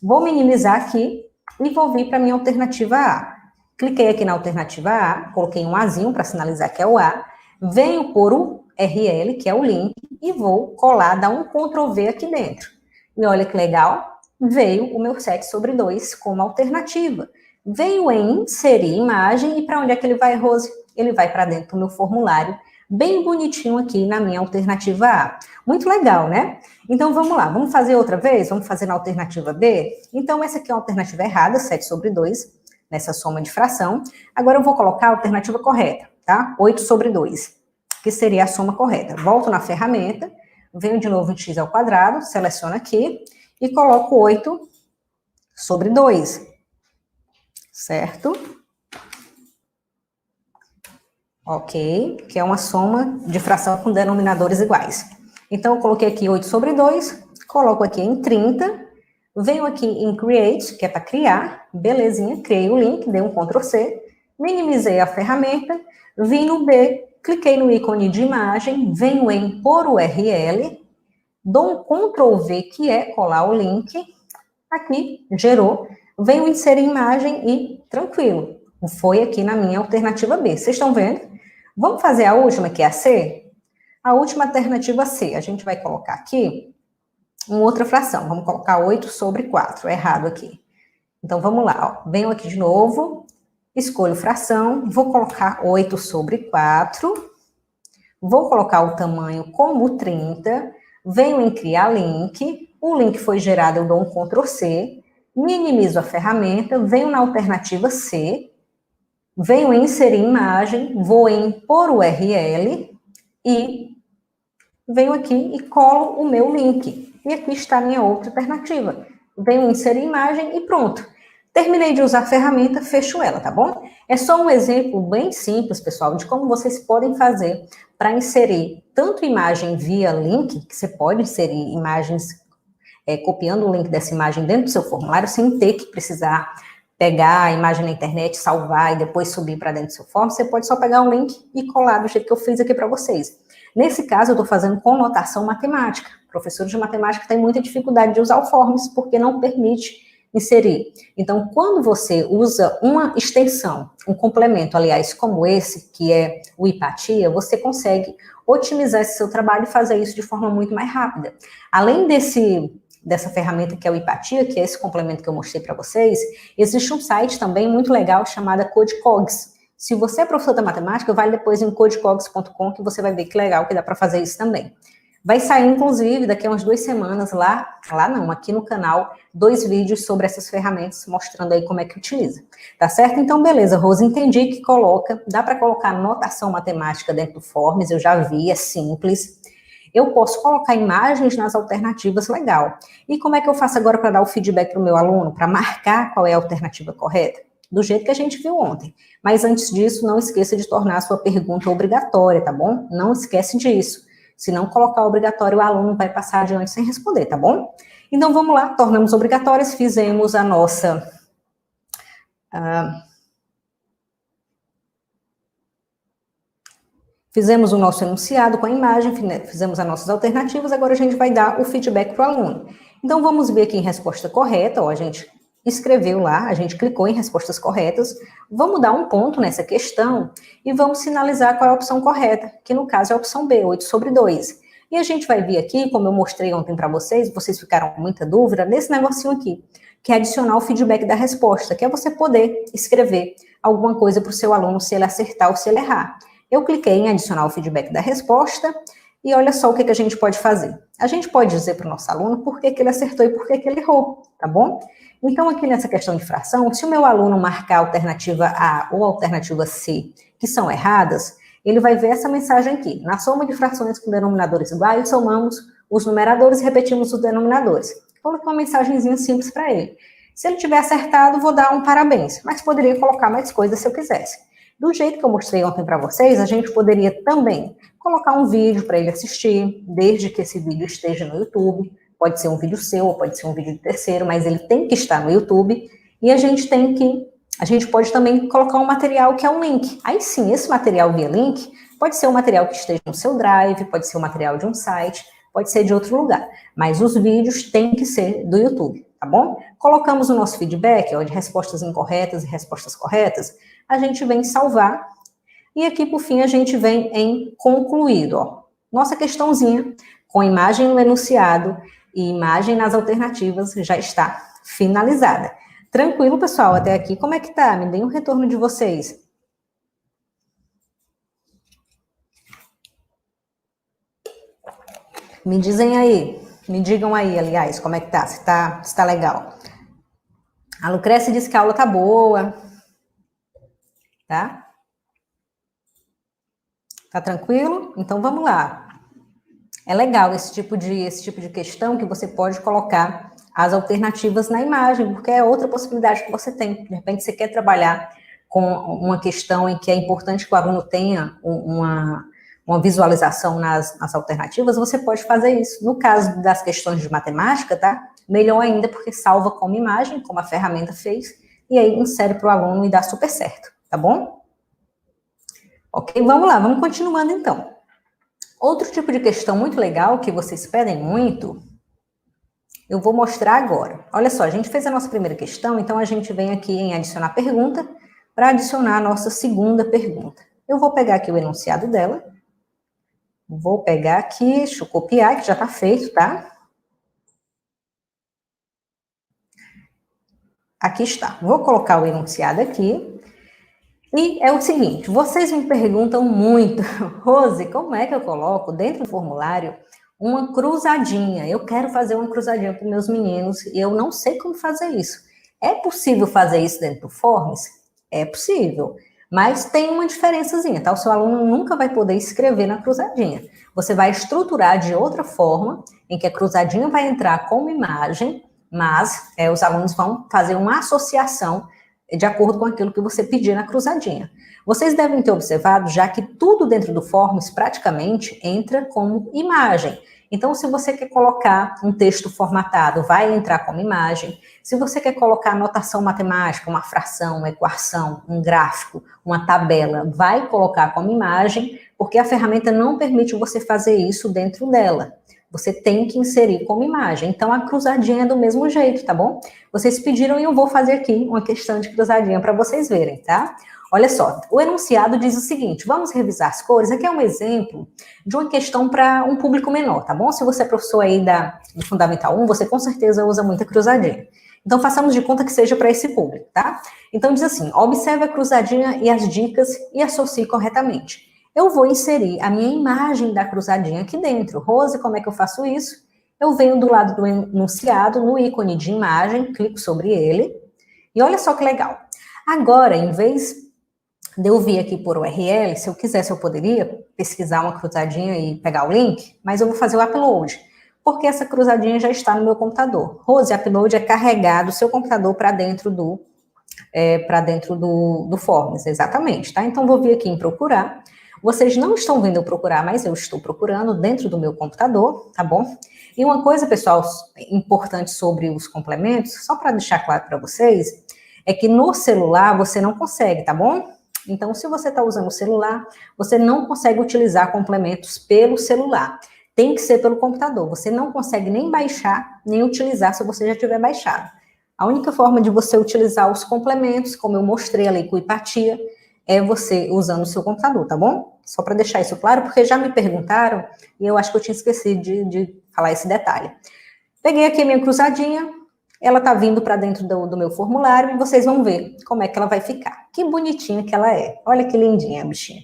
vou minimizar aqui e vou vir para a minha alternativa A. Cliquei aqui na alternativa A, coloquei um Azinho para sinalizar que é o A, venho por o URL, que é o link, e vou colar, dar um Ctrl V aqui dentro. E olha que legal, veio o meu 7 sobre 2 como alternativa. Veio em inserir imagem, e para onde é que ele vai, Rose? Ele vai para dentro do meu formulário, bem bonitinho aqui na minha alternativa A. Muito legal, né? Então vamos lá, vamos fazer outra vez? Vamos fazer na alternativa B? Então essa aqui é a alternativa errada, 7 sobre 2, nessa soma de fração. Agora eu vou colocar a alternativa correta, tá? 8 sobre 2, que seria a soma correta. Volto na ferramenta, venho de novo em x ao quadrado, seleciono aqui e coloco 8 sobre 2, certo? Ok, que é uma soma de fração com denominadores iguais. Então, eu coloquei aqui 8 sobre 2, coloco aqui em 30, venho aqui em Create, que é para criar, belezinha, criei o link, dei um Ctrl C, minimizei a ferramenta, vim no B, cliquei no ícone de imagem, venho em por URL, dou um Ctrl V, que é colar o link, aqui, gerou, venho inserir imagem e tranquilo, foi aqui na minha alternativa B. Vocês estão vendo? Vamos fazer a última, que é a C? A última alternativa C, a gente vai colocar aqui uma outra fração, vamos colocar 8 sobre 4, errado aqui. Então, vamos lá, ó. Venho aqui de novo, escolho fração, vou colocar 8 sobre 4, vou colocar o tamanho como 30, venho em criar link, o link foi gerado, eu dou um Ctrl C, minimizo a ferramenta, venho na alternativa C, venho em inserir imagem, vou em por URL e venho aqui e colo o meu link. E aqui está a minha outra alternativa. Venho inserir imagem e pronto. Terminei de usar a ferramenta, fecho ela, tá bom? É só um exemplo bem simples, pessoal, de como vocês podem fazer para inserir tanto imagem via link, que você pode inserir imagens copiando o link dessa imagem dentro do seu formulário, sem ter que precisar pegar a imagem na internet, salvar e depois subir para dentro do seu form. Você pode só pegar o link e colar do jeito que eu fiz aqui para vocês. Nesse caso, eu estou fazendo com notação matemática. Professores de matemática têm muita dificuldade de usar o Forms, porque não permite inserir. Então, quando você usa uma extensão, um complemento, aliás, como esse, que é o Hipatia, você consegue otimizar esse seu trabalho e fazer isso de forma muito mais rápida. Além dessa ferramenta que é o Hipatia, que é esse complemento que eu mostrei para vocês, existe um site também muito legal chamado CodeCogs. Se você é professor da matemática, vai depois em codecogs.com que você vai ver que legal que dá para fazer isso também. Vai sair, inclusive, daqui a umas 2 semanas, aqui no canal, 2 vídeos sobre essas ferramentas, mostrando aí como é que utiliza. Tá certo? Então, beleza, Rose, entendi que dá para colocar notação matemática dentro do Forms, eu já vi, é simples. Eu posso colocar imagens nas alternativas, legal. E como é que eu faço agora para dar o feedback para o meu aluno, para marcar qual é a alternativa correta? Do jeito que a gente viu ontem. Mas antes disso, não esqueça de tornar a sua pergunta obrigatória, tá bom? Não esquece disso. Se não colocar obrigatório, o aluno vai passar adiante sem responder, tá bom? Então, vamos lá, tornamos obrigatórias, fizemos a nossa... Fizemos o nosso enunciado com a imagem, fizemos as nossas alternativas, agora a gente vai dar o feedback para o aluno. Então, vamos ver aqui em resposta correta, ó, a gente escreveu lá, a gente clicou em respostas corretas, vamos dar um ponto nessa questão e vamos sinalizar qual é a opção correta, que no caso é a opção B, 8 sobre 2. E a gente vai vir aqui, como eu mostrei ontem para vocês ficaram com muita dúvida, nesse negocinho aqui, que é adicionar o feedback da resposta, que é você poder escrever alguma coisa para o seu aluno, se ele acertar ou se ele errar. Eu cliquei em adicionar o feedback da resposta e olha só o que a gente pode fazer. A gente pode dizer para o nosso aluno por que ele acertou e por que ele errou, tá bom? Então, aqui nessa questão de fração, se o meu aluno marcar a alternativa A ou a alternativa C, que são erradas, ele vai ver essa mensagem aqui. Na soma de frações com denominadores iguais, somamos os numeradores e repetimos os denominadores. Coloquei uma mensagenzinha simples para ele. Se ele tiver acertado, vou dar um parabéns, mas poderia colocar mais coisas se eu quisesse. Do jeito que eu mostrei ontem para vocês, a gente poderia também colocar um vídeo para ele assistir, desde que esse vídeo esteja no YouTube. Pode ser um vídeo seu, ou pode ser um vídeo de terceiro, mas ele tem que estar no YouTube. E a gente pode também colocar um material que é um link. Aí sim, esse material via link pode ser um material que esteja no seu Drive, pode ser um material de um site, pode ser de outro lugar. Mas os vídeos têm que ser do YouTube, tá bom? Colocamos o nosso feedback, ó, de respostas incorretas e respostas corretas, a gente vem salvar. E aqui, por fim, a gente vem em concluído, ó. Nossa questãozinha com imagem no enunciado e imagem nas alternativas já está finalizada. Tranquilo, pessoal, até aqui, como é que tá? Me deem um retorno de vocês. Me dizem aí, me digam aí, aliás, como é que tá, se tá legal. A Lucrécia disse que a aula tá boa, tá? Tá tranquilo? Então vamos lá. É legal esse tipo de questão que você pode colocar as alternativas na imagem, porque é outra possibilidade que você tem. De repente você quer trabalhar com uma questão em que é importante que o aluno tenha uma visualização nas alternativas, você pode fazer isso. No caso das questões de matemática, tá? Melhor ainda, porque salva como imagem, como a ferramenta fez, e aí insere para o aluno e dá super certo, tá bom? Ok, vamos lá, vamos continuando então. Outro tipo de questão muito legal, que vocês pedem muito, eu vou mostrar agora. Olha só, a gente fez a nossa primeira questão, então a gente vem aqui em adicionar pergunta, para adicionar a nossa segunda pergunta. Eu vou pegar aqui o enunciado dela, vou pegar aqui, deixa eu copiar, que já está feito, tá? Aqui está. Vou colocar o enunciado aqui. E é o seguinte, vocês me perguntam muito, Rose, como é que eu coloco dentro do formulário uma cruzadinha? Eu quero fazer uma cruzadinha para os meus meninos e eu não sei como fazer isso. É possível fazer isso dentro do Forms? É possível, mas tem uma diferençazinha, tá? O seu aluno nunca vai poder escrever na cruzadinha. Você vai estruturar de outra forma, em que a cruzadinha vai entrar como imagem, mas os alunos vão fazer uma associação de acordo com aquilo que você pedir na cruzadinha. Vocês devem ter observado, já que tudo dentro do Forms praticamente entra como imagem. Então, se você quer colocar um texto formatado, vai entrar como imagem. Se você quer colocar notação matemática, uma fração, uma equação, um gráfico, uma tabela, vai colocar como imagem, porque a ferramenta não permite você fazer isso dentro dela. Você tem que inserir como imagem. Então, a cruzadinha é do mesmo jeito, tá bom? Vocês pediram e eu vou fazer aqui uma questão de cruzadinha para vocês verem, tá? Olha só, o enunciado diz o seguinte, vamos revisar as cores. Aqui é um exemplo de uma questão para um público menor, tá bom? Se você é professor aí do Fundamental 1, você com certeza usa muita cruzadinha. Então, façamos de conta que seja para esse público, tá? Então, diz assim, observe a cruzadinha e as dicas e associe corretamente. Eu vou inserir a minha imagem da cruzadinha aqui dentro. Rose, como é que eu faço isso? Eu venho do lado do enunciado, no ícone de imagem, clico sobre ele, e olha só que legal. Agora, em vez de eu vir aqui por URL, se eu quisesse eu poderia pesquisar uma cruzadinha e pegar o link, mas eu vou fazer o upload, porque essa cruzadinha já está no meu computador. Rose, upload é carregar do seu computador para dentro do Forms, exatamente, tá? Então, vou vir aqui em procurar. Vocês não estão vendo eu procurar, mas eu estou procurando dentro do meu computador, tá bom? E uma coisa, pessoal, importante sobre os complementos, só para deixar claro para vocês, é que no celular você não consegue, tá bom? Então, se você está usando o celular, você não consegue utilizar complementos pelo celular. Tem que ser pelo computador. Você não consegue nem baixar, nem utilizar se você já tiver baixado. A única forma de você utilizar os complementos, como eu mostrei ali com Hipatia, é você usando o seu computador, tá bom? Só para deixar isso claro, porque já me perguntaram e eu acho que eu tinha esquecido de falar esse detalhe. Peguei aqui a minha cruzadinha, ela tá vindo para dentro do meu formulário e vocês vão ver como é que ela vai ficar. Que bonitinha que ela é. Olha que lindinha a bichinha.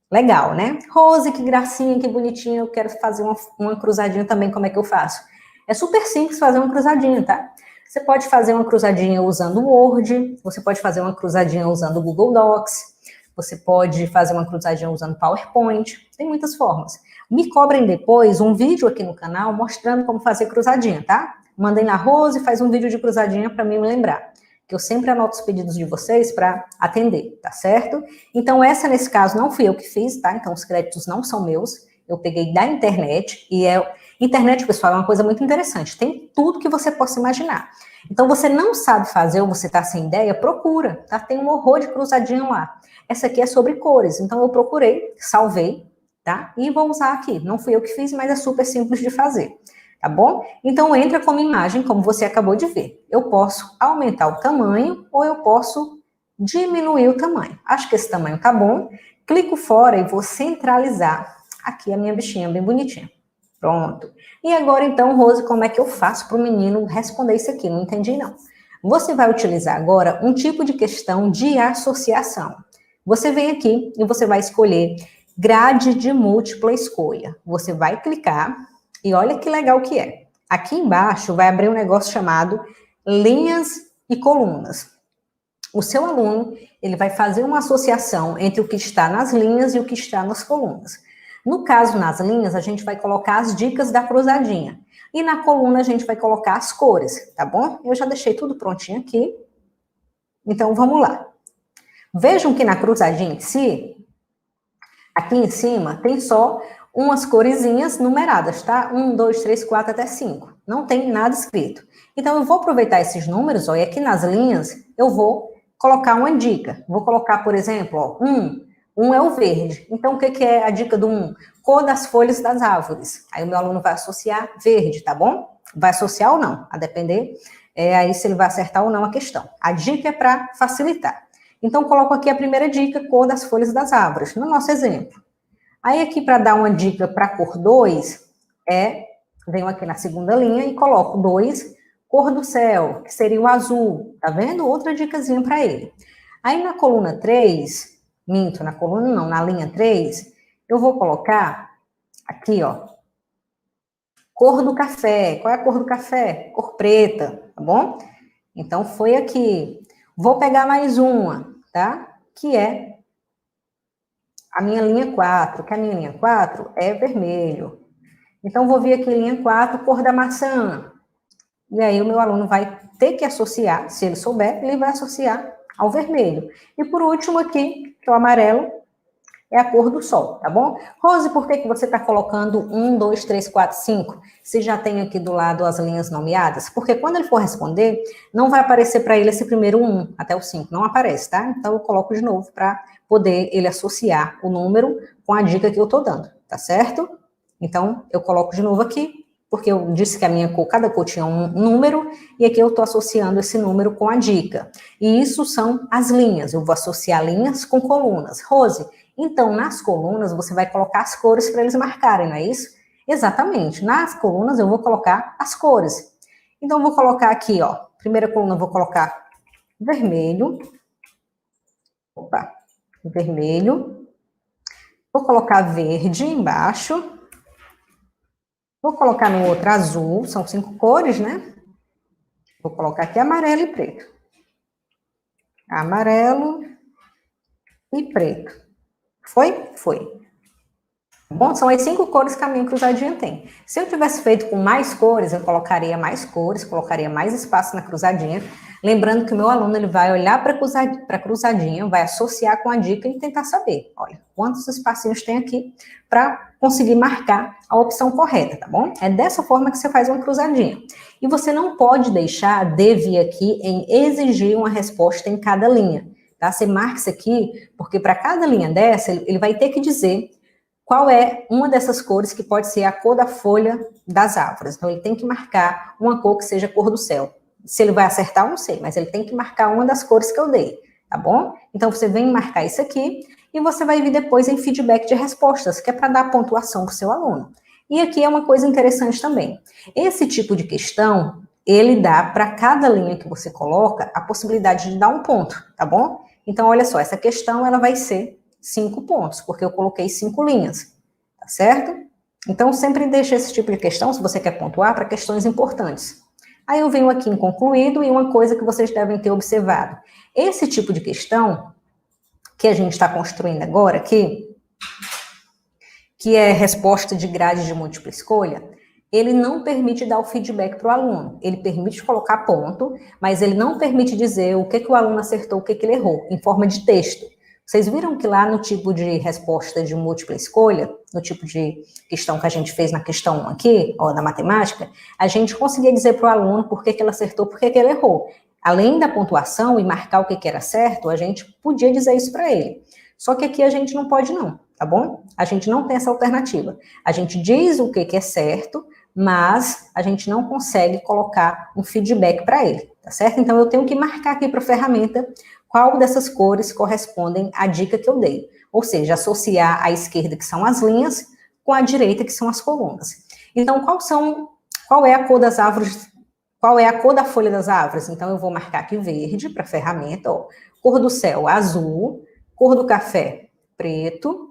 Legal, né? Rose, que gracinha, que bonitinha. Eu quero fazer uma cruzadinha também, como é que eu faço? É super simples fazer uma cruzadinha, tá? Você pode fazer uma cruzadinha usando o Word, você pode fazer uma cruzadinha usando o Google Docs, você pode fazer uma cruzadinha usando PowerPoint, tem muitas formas. Me cobrem depois um vídeo aqui no canal mostrando como fazer cruzadinha, tá? Mandem na Rose e faz um vídeo de cruzadinha para mim me lembrar. que eu sempre anoto os pedidos de vocês para atender, tá certo? Então, essa, nesse caso, não fui eu que fiz, tá? Então, os créditos não são meus, eu peguei da internet, e internet, pessoal, é uma coisa muito interessante, tem tudo que você possa imaginar. Então, você não sabe fazer ou você está sem ideia, procura, tá? Tem um horror de cruzadinha lá. Essa aqui é sobre cores, então eu procurei, salvei, tá? E vou usar aqui. Não fui eu que fiz, mas é super simples de fazer, tá bom? Então, entra como imagem, como você acabou de ver. Eu posso aumentar o tamanho ou eu posso diminuir o tamanho. Acho que esse tamanho tá bom. Clico fora e vou centralizar aqui a minha bichinha bem bonitinha. Pronto. E agora, então, Rose, como é que eu faço para o menino responder isso aqui? Não entendi, não. Você vai utilizar agora um tipo de questão de associação. Você vem aqui e você vai escolher grade de múltipla escolha. Você vai clicar e olha que legal que é. Aqui embaixo vai abrir um negócio chamado linhas e colunas. O seu aluno, ele vai fazer uma associação entre o que está nas linhas e o que está nas colunas. No caso, nas linhas, a gente vai colocar as dicas da cruzadinha. E na coluna, a gente vai colocar as cores, tá bom? Eu já deixei tudo prontinho aqui. Então, vamos lá. Vejam que na cruzadinha em si, aqui em cima, tem só umas coresinhas numeradas, tá? 1, 2, 3, 4, até 5. Não tem nada escrito. Então, eu vou aproveitar esses números, ó, e aqui nas linhas, eu vou colocar uma dica. Vou colocar, por exemplo, ó, 1 é o verde. Então, o que é a dica do 1? Cor das folhas das árvores. Aí o meu aluno vai associar verde, tá bom? Vai associar ou não, a depender aí se ele vai acertar ou não a questão. A dica é para facilitar. Então, coloco aqui a primeira dica, cor das folhas das árvores, no nosso exemplo. Aí, aqui, para dar uma dica para a cor 2, venho aqui na segunda linha e coloco 2, cor do céu, que seria o azul. Tá vendo? Outra dicasinha para ele. Aí, na coluna 3, na coluna não, na linha 3, eu vou colocar aqui, ó, cor do café. Qual é a cor do café? Cor preta, tá bom? Então, foi aqui. Vou pegar mais uma, tá? Que é a minha linha 4, que a minha linha 4 é vermelho. Então, vou vir aqui linha 4, cor da maçã. E aí, o meu aluno vai ter que associar, se ele souber, ele vai associar ao vermelho. E por último aqui, que é o amarelo, é a cor do sol, tá bom? Rose, por que você está colocando 1, 2, 3, 4, 5? Se já tem aqui do lado as linhas nomeadas? Porque quando ele for responder, não vai aparecer para ele esse primeiro 1 até o 5, não aparece, tá? Então, eu coloco de novo para poder ele associar o número com a dica que eu estou dando, tá certo? Então, eu coloco de novo aqui, porque eu disse que a minha cor, cada cor tinha um número, e aqui eu estou associando esse número com a dica. E isso são as linhas, eu vou associar linhas com colunas. Rose, então, nas colunas, você vai colocar as cores para eles marcarem, não é isso? Exatamente. Nas colunas, eu vou colocar as cores. Então, eu vou colocar aqui, ó. Primeira coluna, eu vou colocar vermelho. Opa, vermelho. Vou colocar verde embaixo. Vou colocar no outro azul. São 5 cores, né? Vou colocar aqui amarelo e preto. Amarelo e preto. Foi? Foi. Bom, são as 5 cores que a minha cruzadinha tem. Se eu tivesse feito com mais cores, eu colocaria mais cores, colocaria mais espaço na cruzadinha. Lembrando que o meu aluno ele vai olhar para a cruzadinha, vai associar com a dica e tentar saber, olha, quantos espacinhos tem aqui para conseguir marcar a opção correta, tá bom? É dessa forma que você faz uma cruzadinha. E você não pode deixar de vir aqui em exigir uma resposta em cada linha, tá? Você marca isso aqui, porque para cada linha dessa, ele vai ter que dizer qual é uma dessas cores que pode ser a cor da folha das árvores. Então, ele tem que marcar uma cor que seja a cor do céu. Se ele vai acertar, eu não sei, mas ele tem que marcar uma das cores que eu dei, tá bom? Então, você vem marcar isso aqui e você vai vir depois em feedback de respostas, que é para dar pontuação para o seu aluno. E aqui é uma coisa interessante também. Esse tipo de questão, ele dá para cada linha que você coloca a possibilidade de dar um ponto, tá bom? Então, olha só, essa questão ela vai ser 5 pontos, porque eu coloquei 5 linhas, tá certo? Então, sempre deixa esse tipo de questão, se você quer pontuar, para questões importantes. Aí eu venho aqui em concluído e uma coisa que vocês devem ter observado. Esse tipo de questão que a gente está construindo agora aqui, que é resposta de grade de múltipla escolha, ele não permite dar o feedback para o aluno. Ele permite colocar ponto, mas ele não permite dizer o que o aluno acertou, o que ele errou, em forma de texto. Vocês viram que lá no tipo de resposta de múltipla escolha, no tipo de questão que a gente fez na questão 1 aqui, ó, da matemática, a gente conseguia dizer para o aluno por que ele acertou, por que ele errou. Além da pontuação e marcar o que era certo, a gente podia dizer isso para ele. Só que aqui a gente não pode não, tá bom? A gente não tem essa alternativa. A gente diz o que é certo, mas a gente não consegue colocar um feedback para ele, tá certo? Então eu tenho que marcar aqui para a ferramenta qual dessas cores correspondem à dica que eu dei. Ou seja, associar à esquerda, que são as linhas, com a direita, que são as colunas. Então, qual é a cor das árvores, qual é a cor da folha das árvores? Então, eu vou marcar aqui verde para a ferramenta, ó. Cor do céu, azul. Cor do café, preto.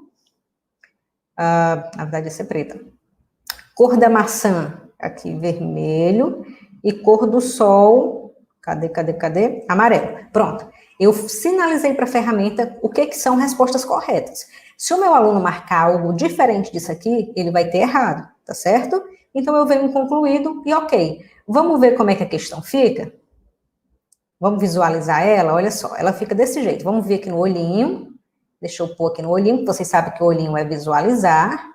Na verdade, essa é preta. Cor da maçã, aqui, vermelho. E cor do sol, cadê? Amarelo. Pronto. Eu sinalizei para a ferramenta o que são respostas corretas. Se o meu aluno marcar algo diferente disso aqui, ele vai ter errado, tá certo? Então, eu venho concluído e ok. Vamos ver como é que a questão fica? Vamos visualizar ela? Olha só, ela fica desse jeito. Vamos ver aqui no olhinho. Deixa eu pôr aqui no olhinho, vocês sabem que o olhinho é visualizar.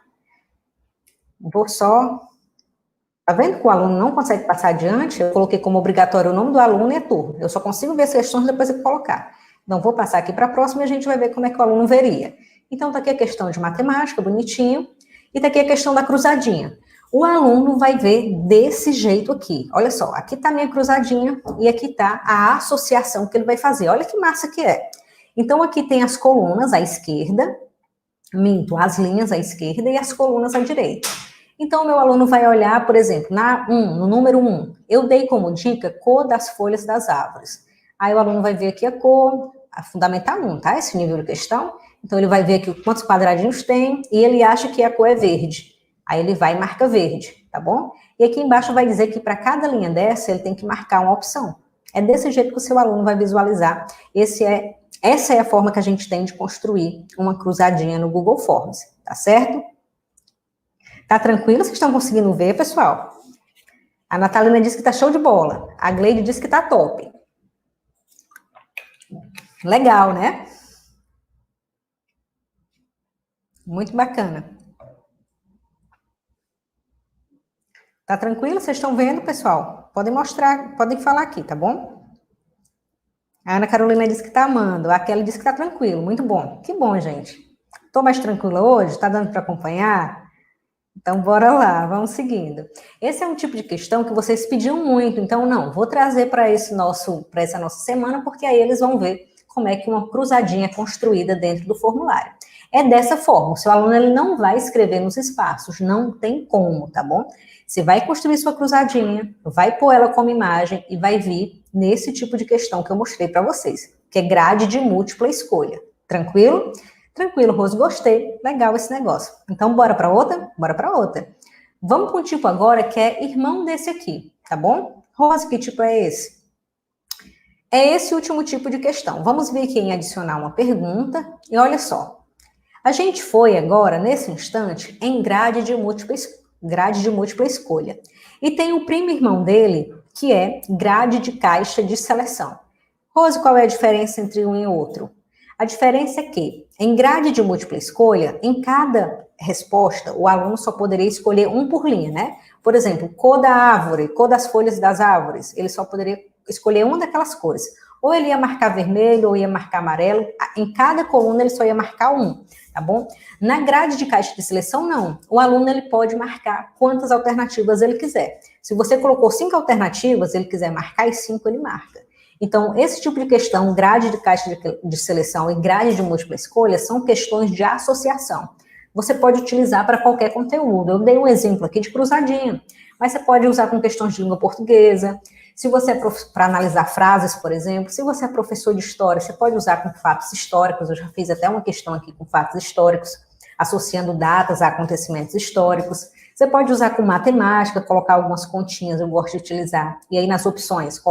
Vou só... Tá vendo que o aluno não consegue passar adiante? Eu coloquei como obrigatório o nome do aluno e a turma. Eu só consigo ver as questões depois de colocar. Então, vou passar aqui para a próxima e a gente vai ver como é que o aluno veria. Então, tá aqui a questão de matemática, bonitinho. E tá aqui a questão da cruzadinha. O aluno vai ver desse jeito aqui. Olha só, aqui tá a minha cruzadinha e aqui tá a associação que ele vai fazer. Olha que massa que é. Então, aqui tem as colunas à esquerda, as linhas à esquerda e as colunas à direita. Então, o meu aluno vai olhar, por exemplo, no número 1, eu dei como dica cor das folhas das árvores. Aí o aluno vai ver aqui a cor, a fundamental 1, tá? Esse nível de questão. Então, ele vai ver aqui quantos quadradinhos tem e ele acha que a cor é verde. Aí ele vai e marca verde, tá bom? E aqui embaixo vai dizer que para cada linha dessa, ele tem que marcar uma opção. É desse jeito que o seu aluno vai visualizar. Essa é a forma que a gente tem de construir uma cruzadinha no Google Forms, tá certo? Tá tranquilo? Vocês estão conseguindo ver, pessoal? A Natalina disse que tá show de bola. A Gleide disse que tá top. Legal, né? Muito bacana. Tá tranquilo? Vocês estão vendo, pessoal? Podem mostrar, podem falar aqui, tá bom? A Ana Carolina disse que tá amando. A Kelly disse que tá tranquilo. Muito bom. Que bom, gente. Tô mais tranquila hoje? Tá dando para acompanhar? Então, bora lá, vamos seguindo. Esse é um tipo de questão que vocês pediam muito, então, não, vou trazer para essa nossa semana, porque aí eles vão ver como é que uma cruzadinha é construída dentro do formulário. É dessa forma, o seu aluno ele não vai escrever nos espaços, não tem como, tá bom? Você vai construir sua cruzadinha, vai pôr ela como imagem e vai vir nesse tipo de questão que eu mostrei para vocês, que é grade de múltipla escolha. Tranquilo? Tranquilo, Rose, gostei. Legal esse negócio. Então, bora para outra? Bora para outra. Vamos para um tipo agora que é irmão desse aqui, tá bom? Rose, que tipo é esse? É esse último tipo de questão. Vamos ver aqui em adicionar uma pergunta. E olha só. A gente foi agora, nesse instante, em grade de múltipla escolha. E tem o primo irmão dele, que é grade de caixa de seleção. Rose, qual é a diferença entre um e outro? A diferença é que, em grade de múltipla escolha, em cada resposta, o aluno só poderia escolher um por linha, né? Por exemplo, cor da árvore, cor das folhas das árvores, ele só poderia escolher uma daquelas cores. Ou ele ia marcar vermelho, ou ia marcar amarelo, em cada coluna ele só ia marcar um, tá bom? Na grade de caixa de seleção, não. O aluno ele pode marcar quantas alternativas ele quiser. Se você colocou 5 alternativas, ele quiser marcar as 5, ele marca. Então, esse tipo de questão, grade de caixa de seleção e grade de múltipla escolha, são questões de associação. Você pode utilizar para qualquer conteúdo. Eu dei um exemplo aqui de cruzadinha, mas você pode usar com questões de língua portuguesa. Se você é para analisar frases, por exemplo, se você é professor de história, você pode usar com fatos históricos. Eu já fiz até uma questão aqui com fatos históricos, associando datas a acontecimentos históricos. Você pode usar com matemática, colocar algumas continhas, eu gosto de utilizar. E aí nas opções,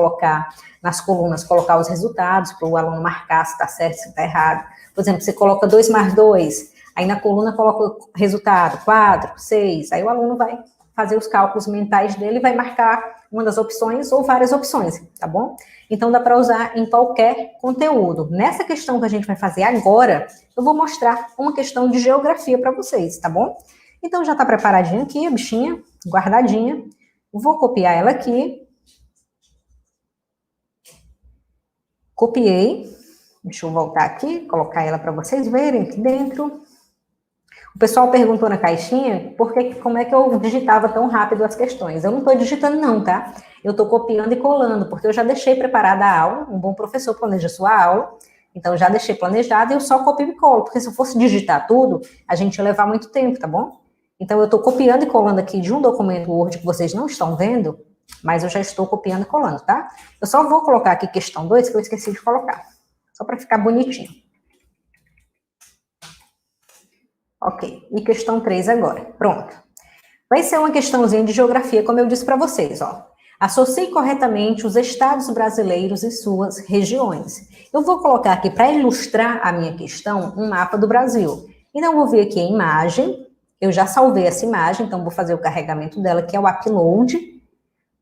nas colunas, colocar os resultados para o aluno marcar se está certo, se está errado. Por exemplo, você coloca 2 mais 2, aí na coluna coloca o resultado, 4, 6, aí o aluno vai fazer os cálculos mentais dele e vai marcar uma das opções ou várias opções, tá bom? Então, dá para usar em qualquer conteúdo. Nessa questão que a gente vai fazer agora, eu vou mostrar uma questão de geografia para vocês, tá bom? Então, já está preparadinha aqui a bichinha, guardadinha. Vou copiar ela aqui. Copiei. Deixa eu voltar aqui, colocar ela para vocês verem aqui dentro. O pessoal perguntou na caixinha como é que eu digitava tão rápido as questões. Eu não estou digitando não, tá? Eu estou copiando e colando, porque eu já deixei preparada a aula. Um bom professor planeja sua aula. Então, eu já deixei planejado e eu só copio e colo. Porque se eu fosse digitar tudo, a gente ia levar muito tempo, tá bom? Então, eu estou copiando e colando aqui de um documento Word que vocês não estão vendo, mas eu já estou copiando e colando, tá? Eu só vou colocar aqui questão 2, que eu esqueci de colocar. Só para ficar bonitinho. Ok, e questão 3 agora. Pronto. Vai ser uma questãozinha de geografia, como eu disse para vocês, ó. Associe corretamente os estados brasileiros e suas regiões. Eu vou colocar aqui, para ilustrar a minha questão, um mapa do Brasil. Então, eu vou vir aqui a imagem. Eu já salvei essa imagem, então vou fazer o carregamento dela, que é o upload.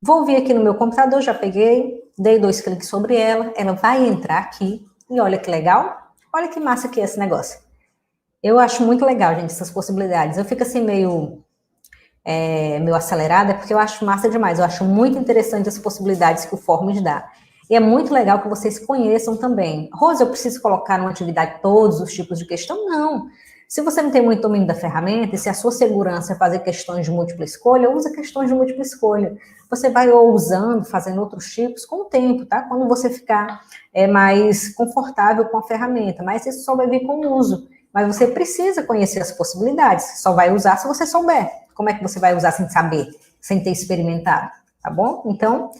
Vou vir aqui no meu computador, já peguei, dei 2 cliques sobre ela, ela vai entrar aqui. E olha que legal, olha que massa que é esse negócio. Eu acho muito legal, gente, essas possibilidades. Eu fico assim meio acelerada, porque eu acho massa demais. Eu acho muito interessante as possibilidades que o Forms dá. E é muito legal que vocês conheçam também. Rose, eu preciso colocar numa atividade todos os tipos de questão? Não. Se você não tem muito domínio da ferramenta, e se a sua segurança é fazer questões de múltipla escolha, usa questões de múltipla escolha. Você vai usando, fazendo outros tipos com o tempo, tá? Quando você ficar mais confortável com a ferramenta. Mas isso só vai vir com o uso. Mas você precisa conhecer as possibilidades. Só vai usar se você souber. Como é que você vai usar sem saber, sem ter experimentado, tá bom? Então,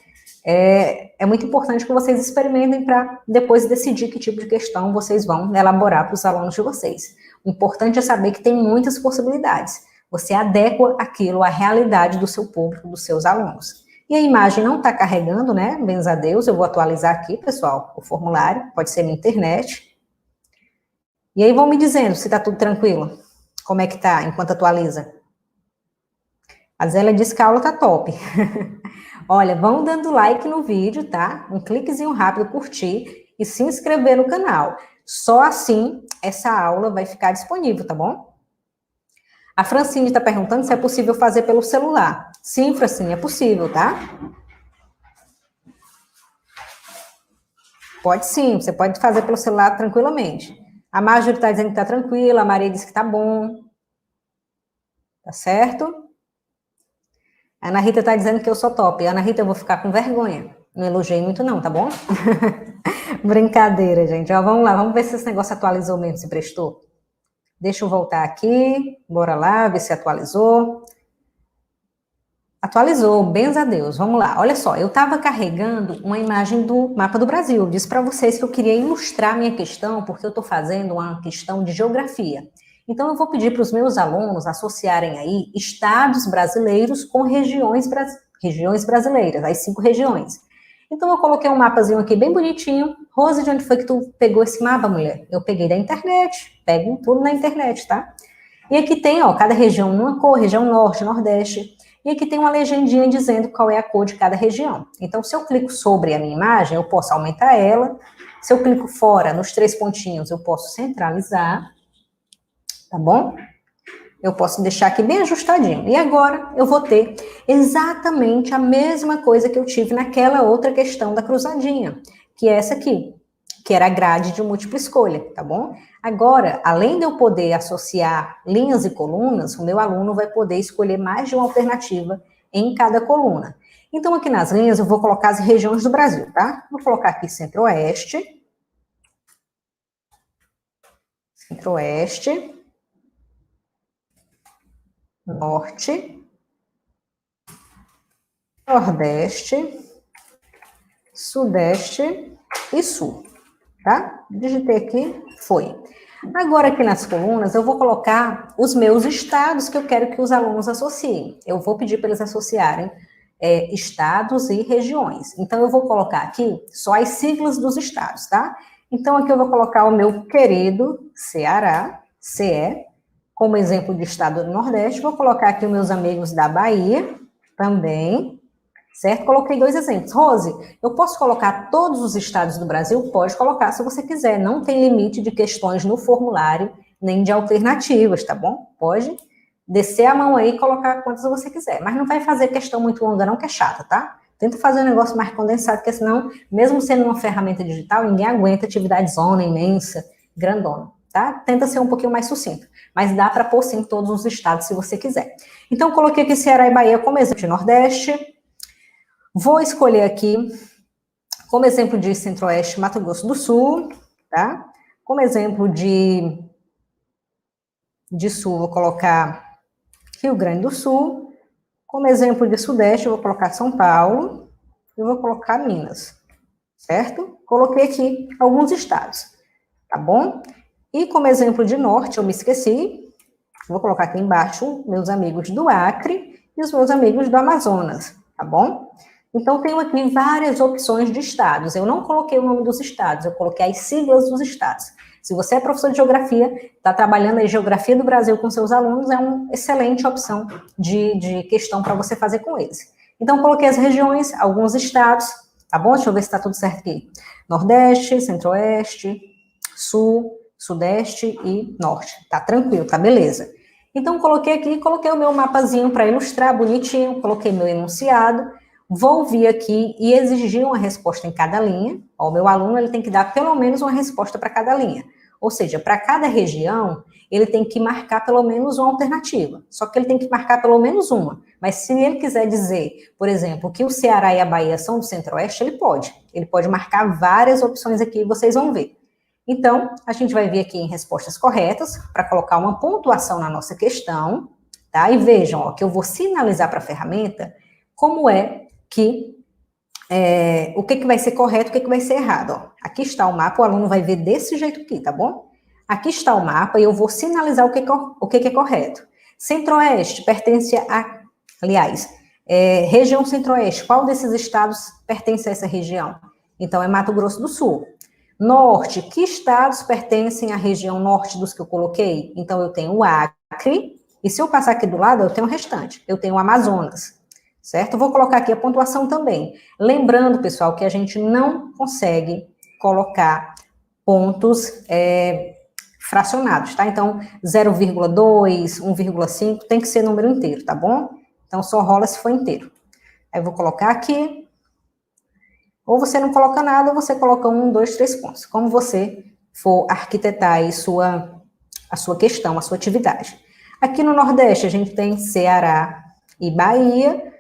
é muito importante que vocês experimentem para depois decidir que tipo de questão vocês vão elaborar para os alunos de vocês. O importante é saber que tem muitas possibilidades. Você adequa aquilo à realidade do seu público, dos seus alunos. E a imagem não está carregando, né? Bens a Deus, eu vou atualizar aqui, pessoal, o formulário, pode ser na internet. E aí vão me dizendo se está tudo tranquilo. Como é que tá enquanto atualiza? A Zélia disse que a aula tá top. Olha, vão dando like no vídeo, tá? Um cliquezinho rápido, curtir e se inscrever no canal. Só assim essa aula vai ficar disponível, tá bom? A Francine está perguntando se é possível fazer pelo celular. Sim, Francine, é possível, tá? Pode sim, você pode fazer pelo celular tranquilamente. A Marjorie está dizendo que tá tranquila, a Maria disse que tá bom. Tá certo? A Ana Rita tá dizendo que eu sou top. Ana Rita, eu vou ficar com vergonha. Não elogiei muito não, tá bom? Brincadeira, gente. Ó, vamos lá, vamos ver se esse negócio atualizou mesmo, se prestou. Deixa eu voltar aqui. Bora lá, ver se atualizou. Atualizou, bens a Deus. Vamos lá. Olha só, eu estava carregando uma imagem do mapa do Brasil. Eu disse para vocês que eu queria ilustrar minha questão, porque eu estou fazendo uma questão de geografia. Então, eu vou pedir para os meus alunos associarem aí estados brasileiros com regiões brasileiras, as 5 regiões. Então, eu coloquei um mapazinho aqui bem bonitinho. Rose, de onde foi que tu pegou esse mapa, mulher? Eu peguei da internet. Pego tudo na internet, tá? E aqui tem, ó, cada região numa cor, região norte, nordeste. E aqui tem uma legendinha dizendo qual é a cor de cada região. Então, se eu clico sobre a minha imagem, eu posso aumentar ela. Se eu clico fora, nos 3 pontinhos, eu posso centralizar. Tá bom? Eu posso deixar aqui bem ajustadinho. E agora eu vou ter exatamente a mesma coisa que eu tive naquela outra questão da cruzadinha, que é essa aqui, que era a grade de múltipla escolha, tá bom? Agora, além de eu poder associar linhas e colunas, o meu aluno vai poder escolher mais de uma alternativa em cada coluna. Então, aqui nas linhas, eu vou colocar as regiões do Brasil, tá? Vou colocar aqui Centro-Oeste, Centro-Oeste, Norte, Nordeste, Sudeste e Sul, tá? Digitei aqui, foi. Agora, aqui nas colunas, eu vou colocar os meus estados que eu quero que os alunos associem. Eu vou pedir para eles associarem estados e regiões. Então, eu vou colocar aqui só as siglas dos estados, tá? Então, aqui eu vou colocar o meu querido Ceará, CE, como exemplo de estado do Nordeste, vou colocar aqui os meus amigos da Bahia também, certo? Coloquei 2 exemplos. Rose, eu posso colocar todos os estados do Brasil? Pode colocar se você quiser, não tem limite de questões no formulário, nem de alternativas, tá bom? Pode descer a mão aí e colocar quantas você quiser, mas não vai fazer questão muito longa não, que é chata, tá? Tenta fazer um negócio mais condensado, porque senão, mesmo sendo uma ferramenta digital, ninguém aguenta atividade zona imensa, grandona, tá? Tenta ser um pouquinho mais sucinto, mas dá para pôr sim todos os estados se você quiser. Então, coloquei aqui Ceará e Bahia como exemplo de Nordeste. Vou escolher aqui, como exemplo de Centro-Oeste, Mato Grosso do Sul, tá? Como exemplo de Sul, vou colocar Rio Grande do Sul. Como exemplo de Sudeste, eu vou colocar São Paulo e vou colocar Minas, certo? Coloquei aqui alguns estados, tá bom? E como exemplo de Norte, eu me esqueci, vou colocar aqui embaixo meus amigos do Acre e os meus amigos do Amazonas, tá bom? Então, tenho aqui várias opções de estados. Eu não coloquei o nome dos estados, eu coloquei as siglas dos estados. Se você é professor de geografia, está trabalhando a geografia do Brasil com seus alunos, é uma excelente opção de questão para você fazer com eles. Então, coloquei as regiões, alguns estados, tá bom? Deixa eu ver se está tudo certo aqui. Nordeste, Centro-Oeste, Sul, Sudeste e Norte. Tá tranquilo, tá beleza. Então, coloquei aqui, coloquei o meu mapazinho para ilustrar bonitinho, coloquei meu enunciado, vou vir aqui e exigir uma resposta em cada linha. Ó, o meu aluno ele tem que dar pelo menos uma resposta para cada linha. Ou seja, para cada região, ele tem que marcar pelo menos uma alternativa. Só que ele tem que marcar pelo menos uma. Mas se ele quiser dizer, por exemplo, que o Ceará e a Bahia são do Centro-Oeste, ele pode. Ele pode marcar várias opções aqui e vocês vão ver. Então, a gente vai vir aqui em respostas corretas para colocar uma pontuação na nossa questão, tá? E vejam, ó, que eu vou sinalizar para a ferramenta como é que o que vai ser correto, o que vai ser errado. Ó. Aqui está o mapa, o aluno vai ver desse jeito aqui, tá bom? Aqui está o mapa e eu vou sinalizar o que é correto. Centro-Oeste pertence a, aliás, região Centro-Oeste, qual desses estados pertence a essa região? Então, é Mato Grosso do Sul. Norte, que estados pertencem à região norte dos que eu coloquei? Então, eu tenho o Acre, e se eu passar aqui do lado, eu tenho o restante. Eu tenho o Amazonas. Certo? Vou colocar aqui a pontuação também. Lembrando, pessoal, que a gente não consegue colocar pontos fracionados, tá? Então, 0,2, 1,5, tem que ser número inteiro, tá bom? Então, só rola se for inteiro. Aí, eu vou colocar aqui. Ou você não coloca nada, ou você coloca 1, 2, 3 pontos. Como você for arquitetar aí a sua questão, a sua atividade. Aqui no Nordeste, a gente tem Ceará e Bahia.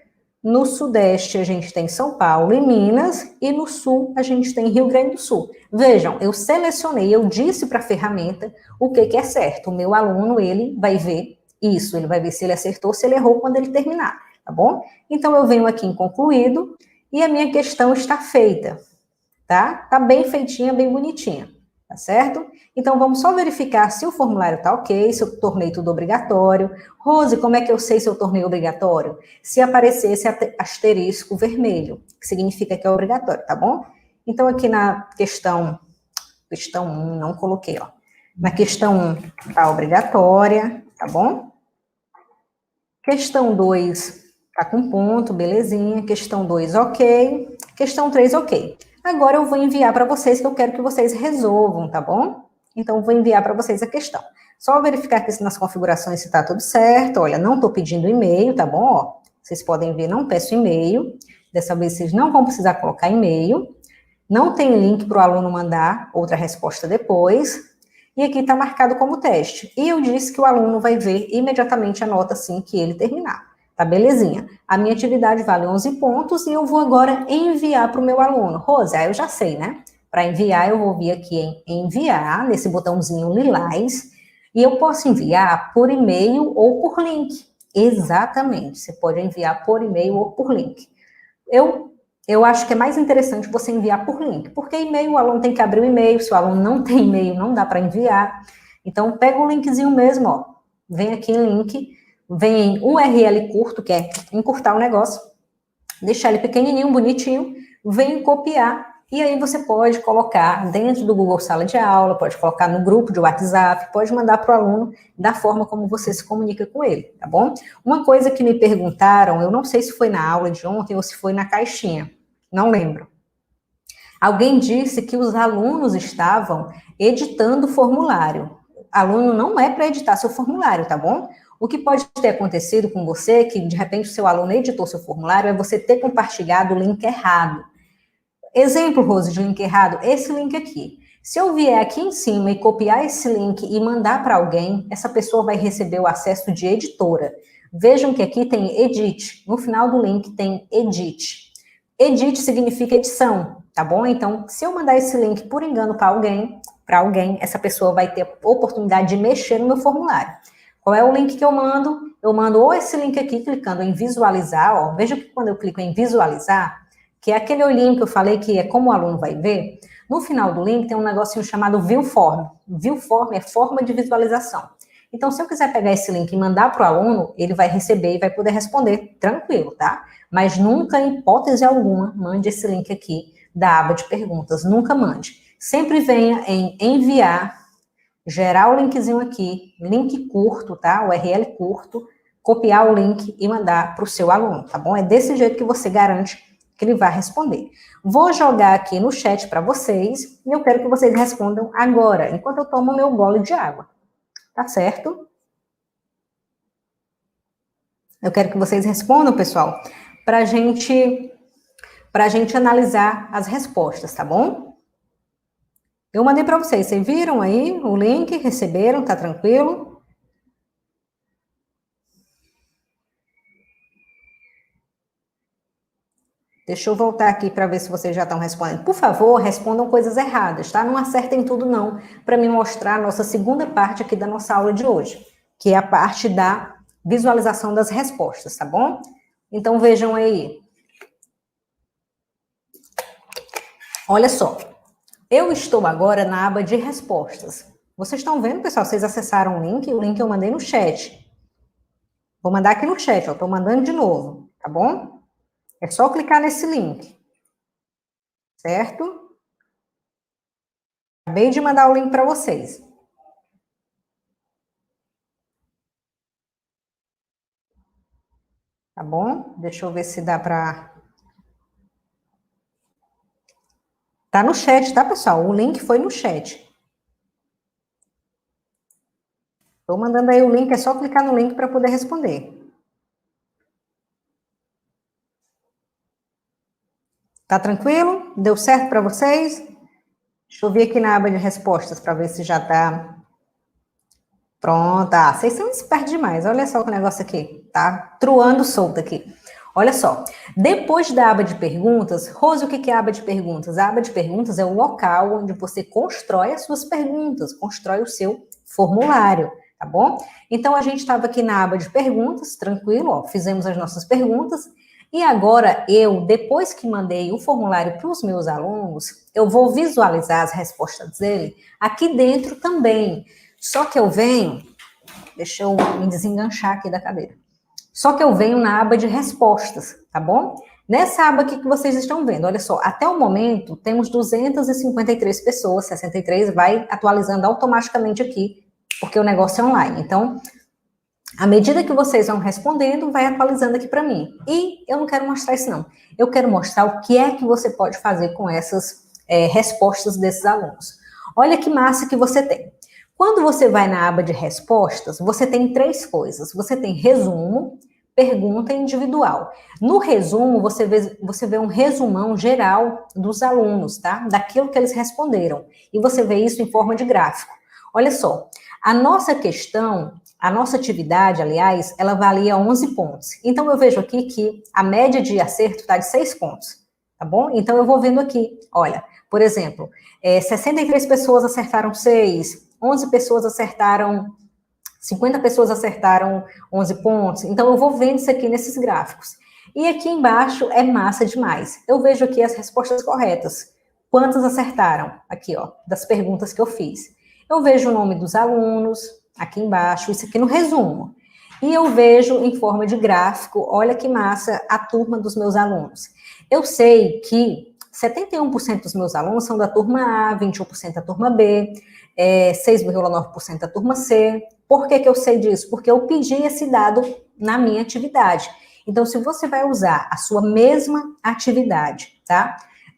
No Sudeste, a gente tem São Paulo e Minas, e no Sul, a gente tem Rio Grande do Sul. Vejam, eu selecionei, eu disse para a ferramenta o que é certo. O meu aluno, ele vai ver isso, ele vai ver se ele acertou, se ele errou quando ele terminar, tá bom? Então, eu venho aqui em concluído, e a minha questão está feita, tá? Tá bem feitinha, bem bonitinha, tá certo? Então, vamos só verificar se o formulário tá ok, se eu tornei tudo obrigatório. Rose, como é que eu sei se eu tornei obrigatório? Se aparecer esse asterisco vermelho, que significa que é obrigatório, tá bom? Então, aqui na questão 1, não coloquei, ó. Na questão 1, tá obrigatória, tá bom? Questão 2, tá com ponto, belezinha. Questão 2, ok. Questão 3, ok. Agora eu vou enviar para vocês, que eu quero que vocês resolvam, tá bom? Então, eu vou enviar para vocês a questão. Só verificar aqui nas configurações se está tudo certo. Olha, não estou pedindo e-mail, tá bom? Ó, vocês podem ver, não peço e-mail. Dessa vez, vocês não vão precisar colocar e-mail. Não tem link para o aluno mandar outra resposta depois. E aqui está marcado como teste. E eu disse que o aluno vai ver imediatamente a nota assim que ele terminar. Tá belezinha? A minha atividade vale 11 pontos e eu vou agora enviar para o meu aluno. Rose, eu já sei, né? Para enviar, eu vou vir aqui em enviar, nesse botãozinho lilás, e eu posso enviar por e-mail ou por link. Exatamente, você pode enviar por e-mail ou por link. Eu acho que é mais interessante você enviar por link, porque e-mail, o aluno tem que abrir o e-mail, se o aluno não tem e-mail, não dá para enviar. Então, pega o linkzinho mesmo, ó, vem aqui em link, vem em URL curto, que é encurtar o negócio, deixar ele pequenininho, bonitinho, vem copiar E aí você pode colocar dentro do Google Sala de Aula, pode colocar no grupo de WhatsApp, pode mandar para o aluno da forma como você se comunica com ele, tá bom? Uma coisa que me perguntaram, eu não sei se foi na aula de ontem ou se foi na caixinha, não lembro. Alguém disse que os alunos estavam editando o formulário. Aluno não é para editar seu formulário, tá bom? O que pode ter acontecido com você, que de repente o seu aluno editou seu formulário, é você ter compartilhado o link errado. Exemplo, Rose, de link errado, esse link aqui. Se eu vier aqui em cima e copiar esse link e mandar para alguém, essa pessoa vai receber o acesso de editora. Vejam que aqui tem edit, no final do link tem edit. Edit significa edição, tá bom? Então, se eu mandar esse link por engano para alguém, essa pessoa vai ter a oportunidade de mexer no meu formulário. Qual é o link que eu mando? Eu mando ou esse link aqui, clicando em visualizar, ó. Veja que quando eu clico em visualizar, que é aquele olhinho que eu falei que é como o aluno vai ver, no final do link tem um negocinho chamado View Form. View Form é forma de visualização. Então, se eu quiser pegar esse link e mandar para o aluno, ele vai receber e vai poder responder tranquilo, tá? Mas nunca, em hipótese alguma, mande esse link aqui da aba de perguntas. Nunca mande. Sempre venha em enviar, gerar o linkzinho aqui, link curto, tá? URL curto, copiar o link e mandar para o seu aluno, tá bom? É desse jeito que você garante que ele vai responder. Vou jogar aqui no chat para vocês e eu quero que vocês respondam agora, enquanto eu tomo meu gole de água. Tá certo? Eu quero que vocês respondam, pessoal, para gente analisar as respostas, tá bom? Eu mandei para vocês viram aí o link? Receberam? Tá tranquilo? Deixa eu voltar aqui para ver se vocês já estão respondendo. Por favor, respondam coisas erradas, tá? Não acertem tudo não, para me mostrar a nossa segunda parte aqui da nossa aula de hoje, que é a parte da visualização das respostas, tá bom? Então vejam aí. Olha só, eu estou agora na aba de respostas. Vocês estão vendo, pessoal? Vocês acessaram o link eu mandei no chat. Vou mandar aqui no chat, ó, tô mandando de novo, tá bom? É só clicar nesse link, certo? Acabei de mandar o link para vocês. Tá bom? Deixa eu ver se dá para... Tá no chat, tá, pessoal? O link foi no chat. Tô mandando aí o link, é só clicar no link para poder responder. Tá tranquilo? Deu certo para vocês? Deixa eu ver aqui na aba de respostas para ver se já tá... Pronto. Ah, vocês são espertos demais. Olha só o negócio aqui. Tá truando solto aqui. Olha só, depois da aba de perguntas, Rose, o que é a aba de perguntas? A aba de perguntas é o local onde você constrói as suas perguntas, constrói o seu formulário, tá bom? Então, a gente estava aqui na aba de perguntas, tranquilo, ó, fizemos as nossas perguntas, e agora eu, depois que mandei o formulário para os meus alunos, eu vou visualizar as respostas dele aqui dentro também. Só que eu venho, deixa eu me desenganchar aqui da cadeira. Só que eu venho na aba de respostas, tá bom? Nessa aba aqui que vocês estão vendo, olha só, até o momento temos 253 pessoas, 63 vai atualizando automaticamente aqui, porque o negócio é online. Então, à medida que vocês vão respondendo, vai atualizando aqui para mim. E eu não quero mostrar isso não. Eu quero mostrar o que é que você pode fazer com essas respostas desses alunos. Olha que massa que você tem. Quando você vai na aba de respostas, você tem três coisas. Você tem resumo, pergunta individual. No resumo, você vê um resumão geral dos alunos, tá? Daquilo que eles responderam. E você vê isso em forma de gráfico. Olha só, a nossa questão, a nossa atividade, aliás, ela valia 11 pontos. Então, eu vejo aqui que a média de acerto está de 6 pontos, tá bom? Então, eu vou vendo aqui, olha, por exemplo, 63 pessoas acertaram 6, 11 pessoas acertaram, 50 pessoas acertaram 11 pontos. Então, eu vou vendo isso aqui nesses gráficos. E aqui embaixo é massa demais. Eu vejo aqui as respostas corretas. Quantas acertaram? Aqui, ó, das perguntas que eu fiz. Eu vejo o nome dos alunos, aqui embaixo, isso aqui no resumo. E eu vejo em forma de gráfico, olha que massa, a turma dos meus alunos. Eu sei que 71% dos meus alunos são da turma A, 21% da turma B, 6,9% da turma C. Por que eu sei disso? Porque eu pedi esse dado na minha atividade. Então, se você vai usar a sua mesma atividade, tá?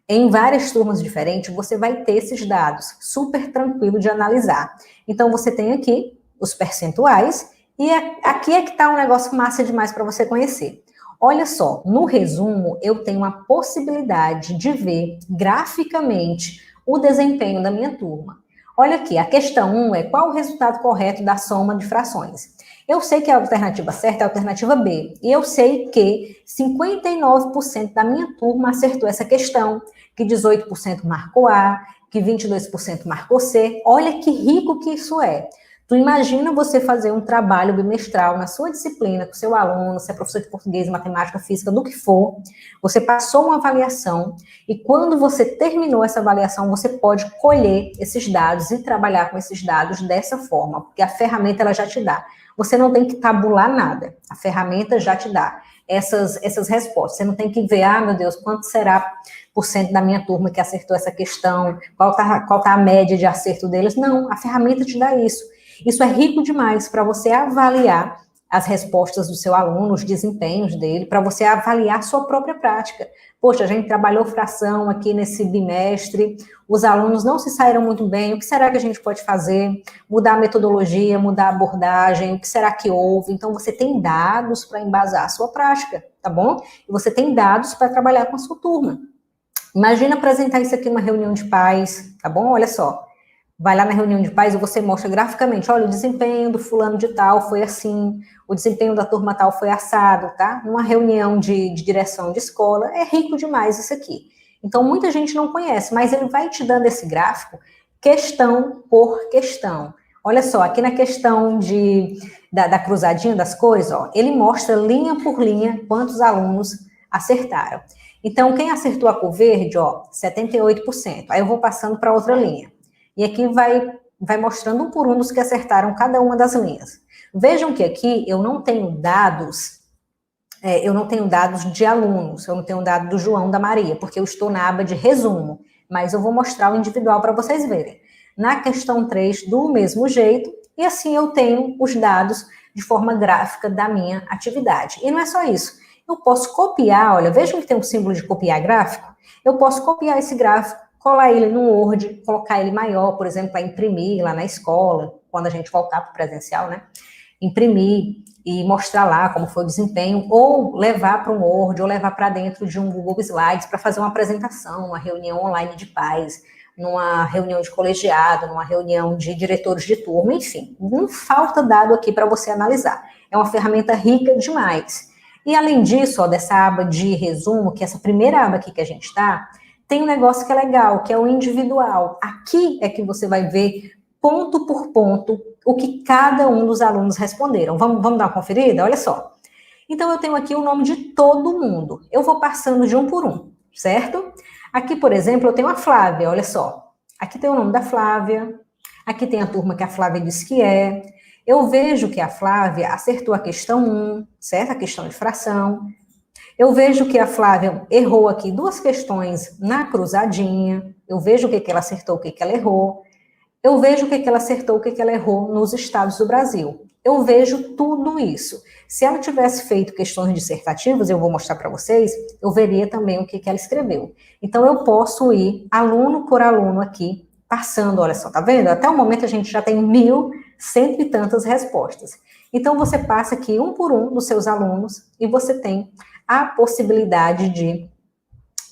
Em várias turmas diferentes, você vai ter esses dados, super tranquilo de analisar. Então, você tem aqui os percentuais, e aqui é que está um negócio massa demais para você conhecer. Olha só, no resumo, eu tenho a possibilidade de ver graficamente o desempenho da minha turma. Olha aqui, a questão 1 é qual o resultado correto da soma de frações. Eu sei que a alternativa certa é a alternativa B, e eu sei que 59% da minha turma acertou essa questão, que 18% marcou A, que 22% marcou C. Olha que rico que isso é. Tu imagina você fazer um trabalho bimestral na sua disciplina, com seu aluno, se é professor de português, matemática, física, do que for, você passou uma avaliação, e quando você terminou essa avaliação, você pode colher esses dados e trabalhar com esses dados dessa forma, porque a ferramenta ela já te dá. Você não tem que tabular nada, a ferramenta já te dá essas respostas. Você não tem que ver, meu Deus, quanto será por cento da minha turma que acertou essa questão, qual tá a média de acerto deles. Não, a ferramenta te dá isso. Isso é rico demais para você avaliar as respostas do seu aluno, os desempenhos dele, para você avaliar a sua própria prática. Poxa, a gente trabalhou fração aqui nesse bimestre, os alunos não se saíram muito bem, o que será que a gente pode fazer? Mudar a metodologia, mudar a abordagem, o que será que houve? Então, você tem dados para embasar a sua prática, tá bom? E você tem dados para trabalhar com a sua turma. Imagina apresentar isso aqui numa reunião de pais, tá bom? Olha só. Vai lá na reunião de pais e você mostra graficamente, olha, o desempenho do fulano de tal foi assim, o desempenho da turma tal foi assado, tá? Numa reunião de direção de escola, é rico demais isso aqui. Então, muita gente não conhece, mas ele vai te dando esse gráfico questão por questão. Olha só, aqui na questão da cruzadinha das cores, ó, ele mostra linha por linha quantos alunos acertaram. Então, quem acertou a cor verde, ó, 78%. Aí eu vou passando para outra linha. E aqui vai mostrando um por um dos que acertaram cada uma das linhas. Vejam que aqui eu não tenho dados, de alunos, eu não tenho dado do João, da Maria, porque eu estou na aba de resumo, mas eu vou mostrar o individual para vocês verem. Na questão 3, do mesmo jeito, e assim eu tenho os dados de forma gráfica da minha atividade. E não é só isso, eu posso copiar, olha, vejam que tem um símbolo de copiar gráfico, eu posso copiar esse gráfico, colar ele no Word, colocar ele maior, por exemplo, para imprimir lá na escola, quando a gente voltar para o presencial, né? Imprimir e mostrar lá como foi o desempenho, ou levar para um Word, ou levar para dentro de um Google Slides para fazer uma apresentação, uma reunião online de pais, numa reunião de colegiado, numa reunião de diretores de turma, enfim. Não falta dado aqui para você analisar. É uma ferramenta rica demais. E além disso, ó, dessa aba de resumo, que é essa primeira aba aqui que a gente está, tem um negócio que é legal, que é o individual. Aqui é que você vai ver, ponto por ponto, o que cada um dos alunos responderam. Vamos dar uma conferida? Olha só. Então, eu tenho aqui o nome de todo mundo. Eu vou passando de um por um, certo? Aqui, por exemplo, eu tenho a Flávia, olha só. Aqui tem o nome da Flávia. Aqui tem a turma que a Flávia disse que é. Eu vejo que a Flávia acertou a questão 1, certo? A questão de fração. Eu vejo que a Flávia errou aqui 2 questões na cruzadinha. Eu vejo o que ela acertou, o que ela errou. Eu vejo o que ela acertou, o que ela errou nos estados do Brasil. Eu vejo tudo isso. Se ela tivesse feito questões dissertativas, eu vou mostrar para vocês, eu veria também o que ela escreveu. Então, eu posso ir aluno por aluno aqui, passando, olha só, tá vendo? Até o momento a gente já tem 1.100 e tantas respostas. Então, você passa aqui um por um dos seus alunos e você tem a possibilidade de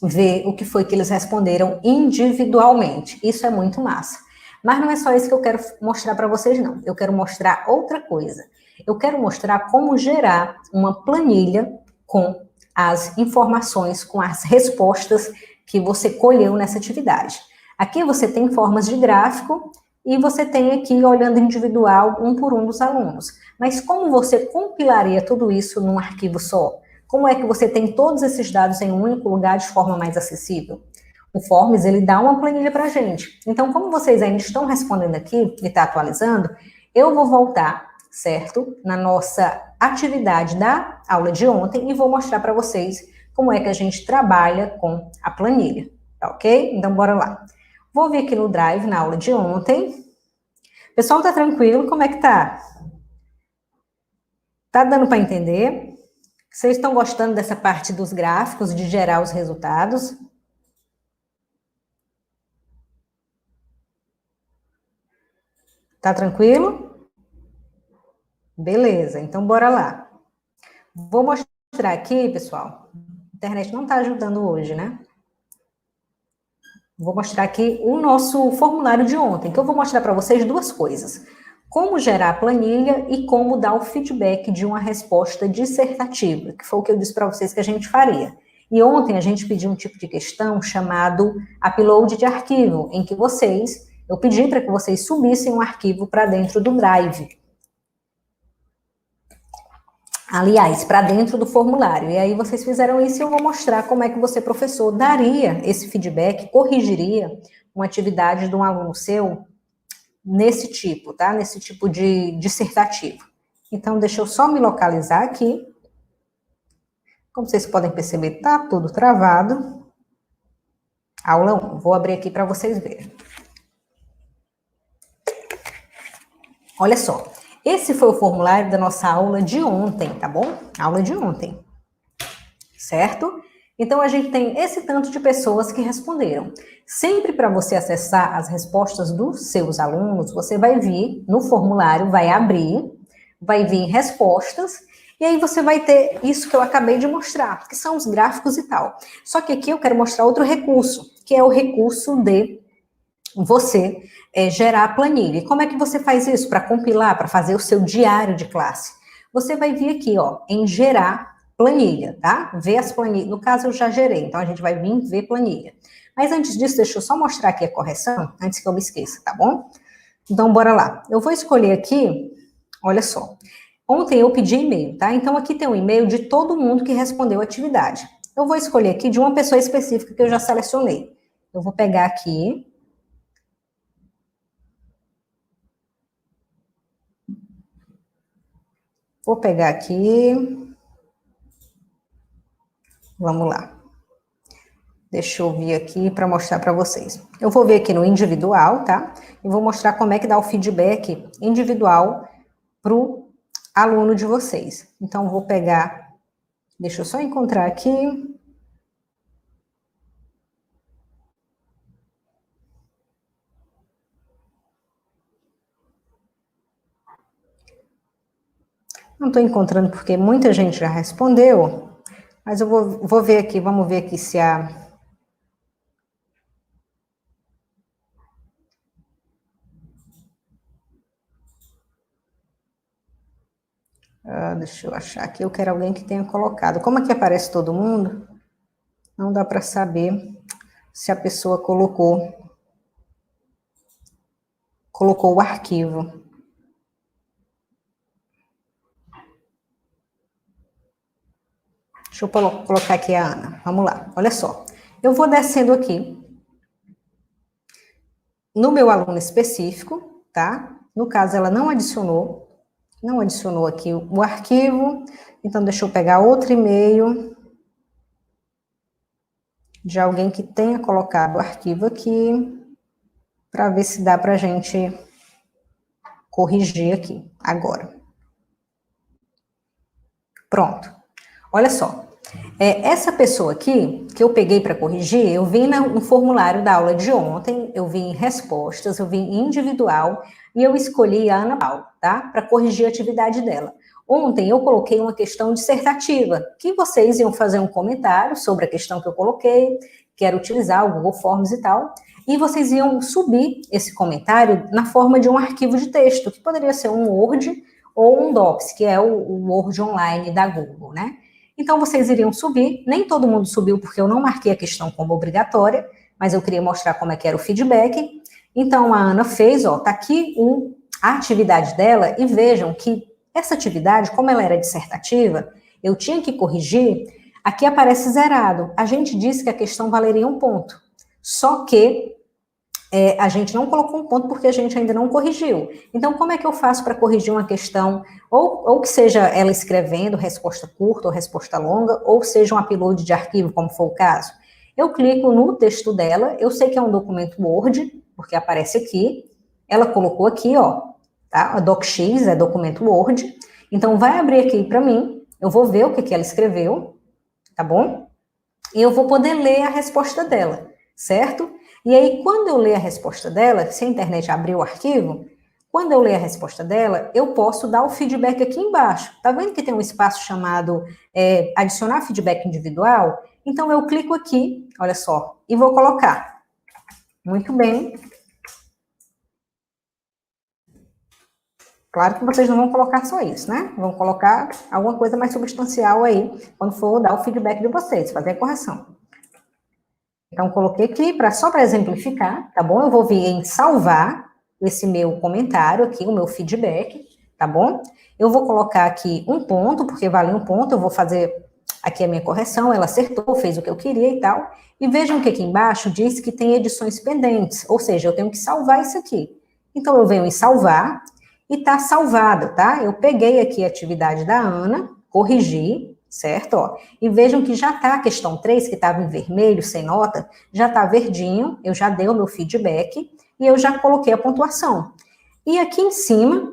ver o que foi que eles responderam individualmente. Isso é muito massa. Mas não é só isso que eu quero mostrar para vocês, não. Eu quero mostrar outra coisa. Eu quero mostrar como gerar uma planilha com as informações, com as respostas que você colheu nessa atividade. Aqui você tem formas de gráfico e você tem aqui, olhando individual, um por um dos alunos. Mas como você compilaria tudo isso num arquivo só? Como é que você tem todos esses dados em um único lugar de forma mais acessível? O Forms, ele dá uma planilha para a gente. Então, como vocês ainda estão respondendo aqui e está atualizando, eu vou voltar, certo? Na nossa atividade da aula de ontem e vou mostrar para vocês como é que a gente trabalha com a planilha. Tá ok? Então, bora lá. Vou vir aqui no Drive, na aula de ontem. Pessoal, tá tranquilo? Como é que tá? Tá dando para entender? Vocês estão gostando dessa parte dos gráficos, de gerar os resultados? Tá tranquilo? Beleza, então bora lá. Vou mostrar aqui, pessoal. A internet não tá ajudando hoje, né? Vou mostrar aqui o nosso formulário de ontem, que eu vou mostrar para vocês duas coisas. Como gerar a planilha e como dar o feedback de uma resposta dissertativa, que foi o que eu disse para vocês que a gente faria. E ontem a gente pediu um tipo de questão chamado upload de arquivo, em que eu pedi para que vocês subissem um arquivo para dentro do Drive. Aliás, para dentro do formulário. E aí vocês fizeram isso e eu vou mostrar como é que você, professor, daria esse feedback, corrigiria uma atividade de um aluno seu nesse tipo, tá? Nesse tipo de dissertativo. Então, deixa eu só me localizar aqui. Como vocês podem perceber, tá tudo travado. Aula 1. Vou abrir aqui para vocês verem. Olha só. Esse foi o formulário da nossa aula de ontem, tá bom? Aula de ontem. Certo? Então, a gente tem esse tanto de pessoas que responderam. Sempre para você acessar as respostas dos seus alunos, você vai vir no formulário, vai abrir, vai vir respostas, e aí você vai ter isso que eu acabei de mostrar, que são os gráficos e tal. Só que aqui eu quero mostrar outro recurso, que é o recurso de você gerar a planilha. E como é que você faz isso? Para compilar, para fazer o seu diário de classe. Você vai vir aqui, ó, em gerar planilha, tá? Ver as planilhas. No caso, eu já gerei, então a gente vai vir ver planilha. Mas antes disso, deixa eu só mostrar aqui a correção, antes que eu me esqueça, tá bom? Então, bora lá. Eu vou escolher aqui, olha só. Ontem eu pedi e-mail, tá? Então, aqui tem um e-mail de todo mundo que respondeu a atividade. Eu vou escolher aqui de uma pessoa específica que eu já selecionei. Eu vou pegar aqui. Vou pegar aqui. Vamos lá. Deixa eu vir aqui para mostrar para vocês. Eu vou ver aqui no individual, tá? E vou mostrar como é que dá o feedback individual para o aluno de vocês. Então, vou pegar... Deixa eu só encontrar aqui. Não estou encontrando porque muita gente já respondeu, mas eu vou ver aqui, vamos ver aqui se a... deixa eu achar aqui, eu quero alguém que tenha colocado. Como aqui aparece todo mundo, não dá para saber se a pessoa colocou o arquivo. Deixa eu colocar aqui a Ana. Vamos lá, olha só. Eu vou descendo aqui no meu aluno específico, tá? No caso, ela não adicionou aqui o arquivo. Então, deixa eu pegar outro e-mail de alguém que tenha colocado o arquivo aqui, para ver se dá para a gente corrigir aqui, agora. Pronto. Olha só. Essa pessoa aqui, que eu peguei para corrigir, eu vim no formulário da aula de ontem, eu vim em respostas, eu vim em individual, e eu escolhi a Ana Paula, tá? Para corrigir a atividade dela. Ontem eu coloquei uma questão dissertativa, que vocês iam fazer um comentário sobre a questão que eu coloquei, que era utilizar o Google Forms e tal, e vocês iam subir esse comentário na forma de um arquivo de texto, que poderia ser um Word ou um Docs, que é o Word online da Google, né? Então, vocês iriam subir, nem todo mundo subiu porque eu não marquei a questão como obrigatória, mas eu queria mostrar como é que era o feedback. Então, a Ana fez, ó, tá aqui a atividade dela, e vejam que essa atividade, como ela era dissertativa, eu tinha que corrigir, aqui aparece zerado. A gente disse que a questão valeria 1 ponto, só que a gente não colocou 1 ponto porque a gente ainda não corrigiu. Então, como é que eu faço para corrigir uma questão, ou que seja ela escrevendo resposta curta ou resposta longa, ou seja um upload de arquivo, como for o caso? Eu clico no texto dela, eu sei que é um documento Word, porque aparece aqui, ela colocou aqui, ó, tá? A DocX é documento Word, então vai abrir aqui para mim, eu vou ver o que ela escreveu, tá bom? E eu vou poder ler a resposta dela, certo? E aí, quando eu ler a resposta dela, se a internet abrir o arquivo, quando eu ler a resposta dela, eu posso dar o feedback aqui embaixo. Tá vendo que tem um espaço chamado adicionar feedback individual? Então, eu clico aqui, olha só, e vou colocar. Muito bem. Claro que vocês não vão colocar só isso, né? Vão colocar alguma coisa mais substancial aí, quando for dar o feedback de vocês, fazer a correção. Então, coloquei aqui só para exemplificar, tá bom? Eu vou vir em salvar esse meu comentário aqui, o meu feedback, tá bom? Eu vou colocar aqui um ponto, porque vale um ponto, eu vou fazer aqui a minha correção, ela acertou, fez o que eu queria e tal. E vejam que aqui embaixo diz que tem edições pendentes, ou seja, eu tenho que salvar isso aqui. Então, eu venho em salvar e tá salvado, tá? Eu peguei aqui a atividade da Ana, corrigi, certo? Ó, e vejam que já está a questão 3, que estava em vermelho, sem nota, já está verdinho, eu já dei o meu feedback e eu já coloquei a pontuação. E aqui em cima,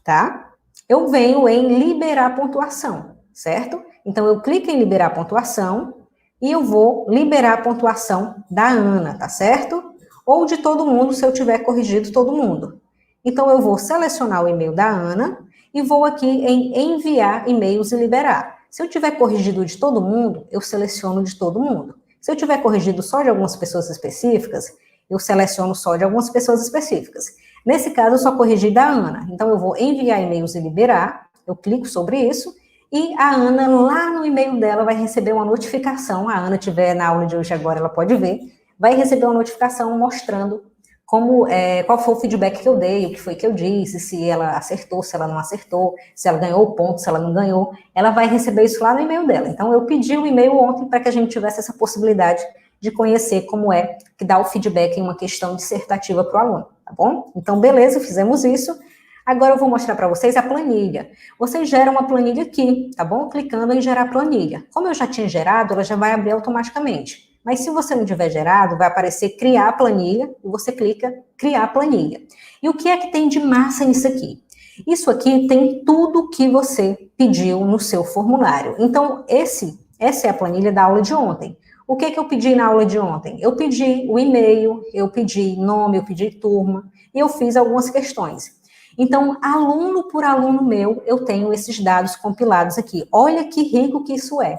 tá? Eu venho em liberar pontuação, certo? Então, eu clico em liberar pontuação e eu vou liberar a pontuação da Ana, tá certo? Ou de todo mundo, se eu tiver corrigido todo mundo. Então, eu vou selecionar o e-mail da Ana e vou aqui em enviar e-mails e liberar. Se eu tiver corrigido de todo mundo, eu seleciono de todo mundo. Se eu tiver corrigido só de algumas pessoas específicas, eu seleciono só de algumas pessoas específicas. Nesse caso, eu só corrigi da Ana. Então, eu vou enviar e-mails e liberar, eu clico sobre isso, e a Ana, lá no e-mail dela, vai receber uma notificação. A Ana tiver na aula de hoje agora, ela pode ver. Vai receber uma notificação mostrando qual foi o feedback que eu dei, o que foi que eu disse, se ela acertou, se ela não acertou, se ela ganhou o ponto, se ela não ganhou. Ela vai receber isso lá no e-mail dela. Então, eu pedi o e-mail ontem para que a gente tivesse essa possibilidade de conhecer como é que dá o feedback em uma questão dissertativa para o aluno, tá bom? Então, beleza, fizemos isso. Agora eu vou mostrar para vocês a planilha. Vocês geram uma planilha aqui, tá bom? Clicando em gerar planilha. Como eu já tinha gerado, ela já vai abrir automaticamente. Mas se você não tiver gerado, vai aparecer criar planilha, e você clica criar planilha. E o que é que tem de massa nisso aqui? Isso aqui tem tudo que você pediu no seu formulário. Então, essa é a planilha da aula de ontem. O que é que eu pedi na aula de ontem? Eu pedi o e-mail, eu pedi nome, eu pedi turma, e eu fiz algumas questões. Então, aluno por aluno meu, eu tenho esses dados compilados aqui. Olha que rico que isso é.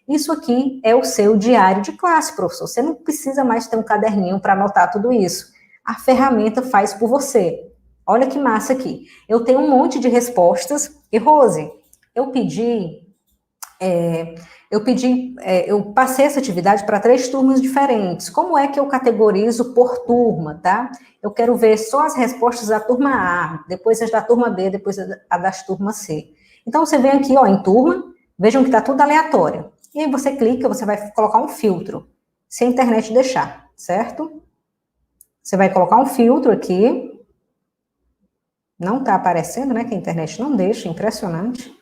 Isso aqui é o seu diário de classe, professor. Você não precisa mais ter um caderninho para anotar tudo isso. A ferramenta faz por você. Olha que massa aqui. Eu tenho um monte de respostas. E, Rose, eu passei essa atividade para 3 turmas diferentes. Como é que eu categorizo por turma, tá? Eu quero ver só as respostas da turma A, depois as da turma B, depois a das turma C. Então, você vem aqui, ó, em turma, vejam que está tudo aleatório. E aí você clica, você vai colocar um filtro, se a internet deixar, certo? Você vai colocar um filtro aqui. Não está aparecendo, né? Que a internet não deixa, impressionante.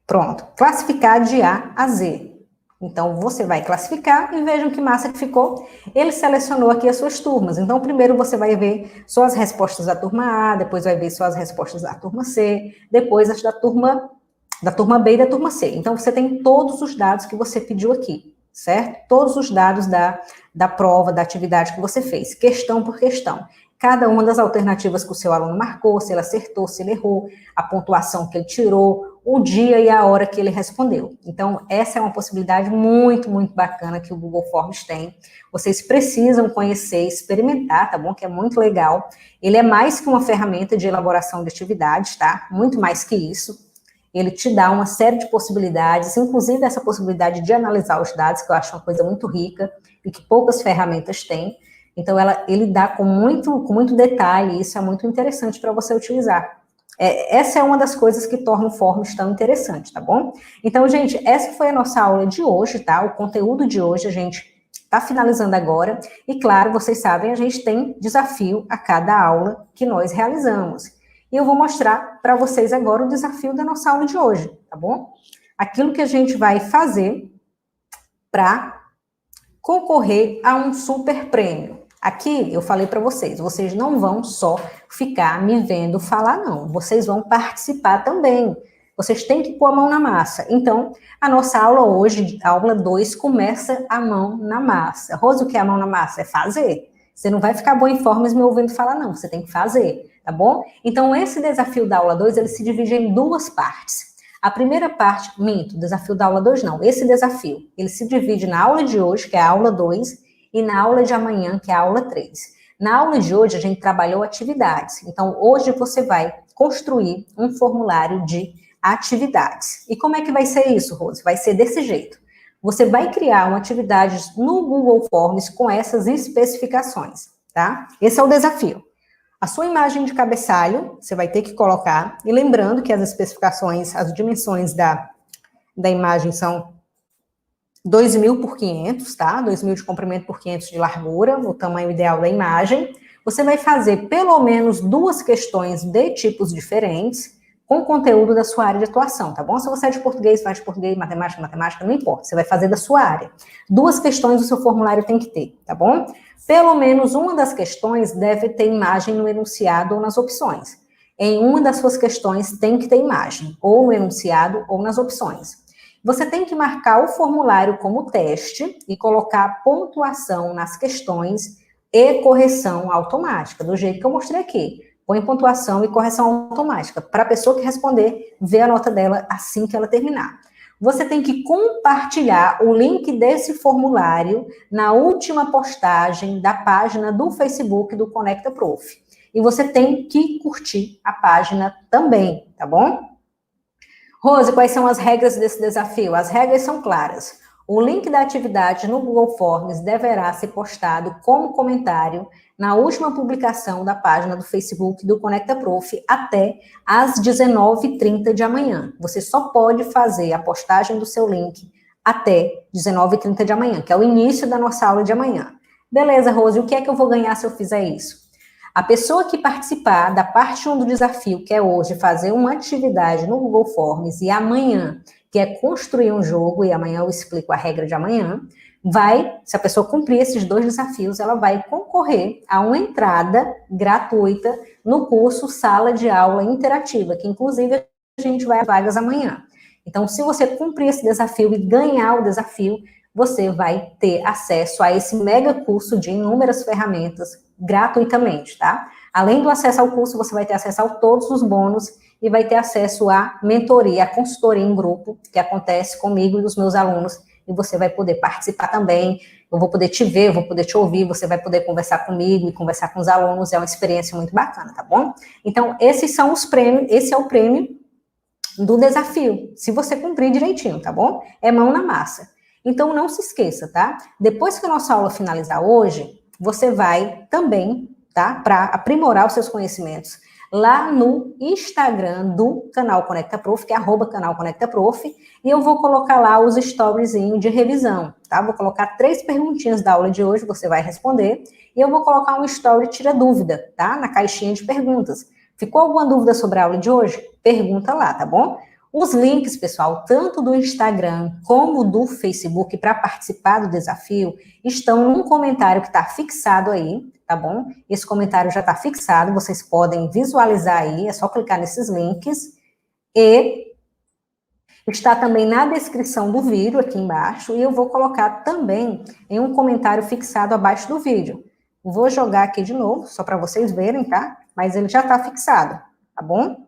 Pronto, classificar de A a Z. Então, você vai classificar e vejam que massa que ficou. Ele selecionou aqui as suas turmas. Então, primeiro você vai ver só as respostas da turma A, depois vai ver só as respostas da turma C, depois as da turma B e da turma C. Então, você tem todos os dados que você pediu aqui, certo? Todos os dados da prova, da atividade que você fez, questão por questão. Cada uma das alternativas que o seu aluno marcou, se ele acertou, se ele errou, a pontuação que ele tirou, o dia e a hora que ele respondeu. Então, essa é uma possibilidade muito, muito bacana que o Google Forms tem. Vocês precisam conhecer, experimentar, tá bom? Que é muito legal. Ele é mais que uma ferramenta de elaboração de atividades, tá? Muito mais que isso. Ele te dá uma série de possibilidades, inclusive essa possibilidade de analisar os dados, que eu acho uma coisa muito rica e que poucas ferramentas têm. Então, ele dá com muito detalhe, e isso é muito interessante para você utilizar. Essa é uma das coisas que torna o Forms tão interessante, tá bom? Então, gente, essa foi a nossa aula de hoje, tá? O conteúdo de hoje a gente está finalizando agora. E, claro, vocês sabem, a gente tem desafio a cada aula que nós realizamos. E eu vou mostrar para vocês agora o desafio da nossa aula de hoje, tá bom? Aquilo que a gente vai fazer para concorrer a um super prêmio. Aqui eu falei para vocês não vão só ficar me vendo falar, não. Vocês vão participar também. Vocês têm que pôr a mão na massa. Então, a nossa aula hoje, a aula 2, começa a mão na massa. Rosa, o que é a mão na massa? É fazer. Você não vai ficar boa em formas me ouvindo falar, não. Você tem que fazer, tá bom? Então, esse desafio da aula 2, ele se divide em duas partes. A primeira parte, o desafio da aula 2 não, esse desafio, ele se divide na aula de hoje, que é a aula 2, e na aula de amanhã, que é a aula 3. Na aula de hoje, a gente trabalhou atividades, então hoje você vai construir um formulário de atividades. E como é que vai ser isso, Rose? Vai ser desse jeito. Você vai criar uma atividade no Google Forms com essas especificações, tá? Esse é o desafio. A sua imagem de cabeçalho, você vai ter que colocar, e lembrando que as especificações, as dimensões da imagem são 2.000 por 500, tá? 2.000 de comprimento por 500 de largura, o tamanho ideal da imagem. Você vai fazer pelo menos 2 questões de tipos diferentes, com conteúdo da sua área de atuação, tá bom? Se você é de português, faz de português, matemática, não importa, você vai fazer da sua área. 2 questões o seu formulário tem que ter, tá bom? Pelo menos uma das questões deve ter imagem no enunciado ou nas opções. Em uma das suas questões tem que ter imagem, ou no enunciado ou nas opções. Você tem que marcar o formulário como teste e colocar pontuação nas questões e correção automática, do jeito que eu mostrei aqui. Põe pontuação e correção automática, para a pessoa que responder, ver a nota dela assim que ela terminar. Você tem que compartilhar o link desse formulário na última postagem da página do Facebook do Conecta Prof. E você tem que curtir a página também, tá bom? Rose, quais são as regras desse desafio? As regras são claras. O link da atividade no Google Forms deverá ser postado como comentário na última publicação da página do Facebook do Conecta Prof até às 19h30 de amanhã. Você só pode fazer a postagem do seu link até 19h30 de amanhã, que é o início da nossa aula de amanhã. Beleza, Rose, o que é que eu vou ganhar se eu fizer isso? A pessoa que participar da parte 1 do desafio, que é hoje fazer uma atividade no Google Forms, e amanhã, que é construir um jogo, e amanhã eu explico a regra de amanhã, se a pessoa cumprir esses 2 desafios, ela vai concorrer a uma entrada gratuita no curso Sala de Aula Interativa, que inclusive a gente vai a vagas amanhã. Então, se você cumprir esse desafio e ganhar o desafio, você vai ter acesso a esse mega curso de inúmeras ferramentas gratuitamente, tá? Além do acesso ao curso, você vai ter acesso a todos os bônus e vai ter acesso à mentoria, à consultoria em grupo, que acontece comigo e os meus alunos, e você vai poder participar também, eu vou poder te ver, eu vou poder te ouvir, você vai poder conversar comigo e conversar com os alunos, é uma experiência muito bacana, tá bom? Então, esses são os prêmios, esse é o prêmio do desafio, se você cumprir direitinho, tá bom? É mão na massa. Então, não se esqueça, tá? Depois que a nossa aula finalizar hoje, você vai também, tá? Para aprimorar os seus conhecimentos, lá no Instagram do Canal Conecta Prof, que é @canal Conecta Prof, e eu vou colocar lá os storyzinhos de revisão, tá? Vou colocar 3 perguntinhas da aula de hoje, você vai responder, e eu vou colocar um story tira dúvida, tá? Na caixinha de perguntas. Ficou alguma dúvida sobre a aula de hoje? Pergunta lá, tá bom? Os links, pessoal, tanto do Instagram como do Facebook para participar do desafio, estão num comentário que está fixado aí, tá bom? Esse comentário já está fixado, vocês podem visualizar aí, é só clicar nesses links. E está também na descrição do vídeo, aqui embaixo, e eu vou colocar também em um comentário fixado abaixo do vídeo. Vou jogar aqui de novo, só para vocês verem, tá? Mas ele já está fixado, tá bom?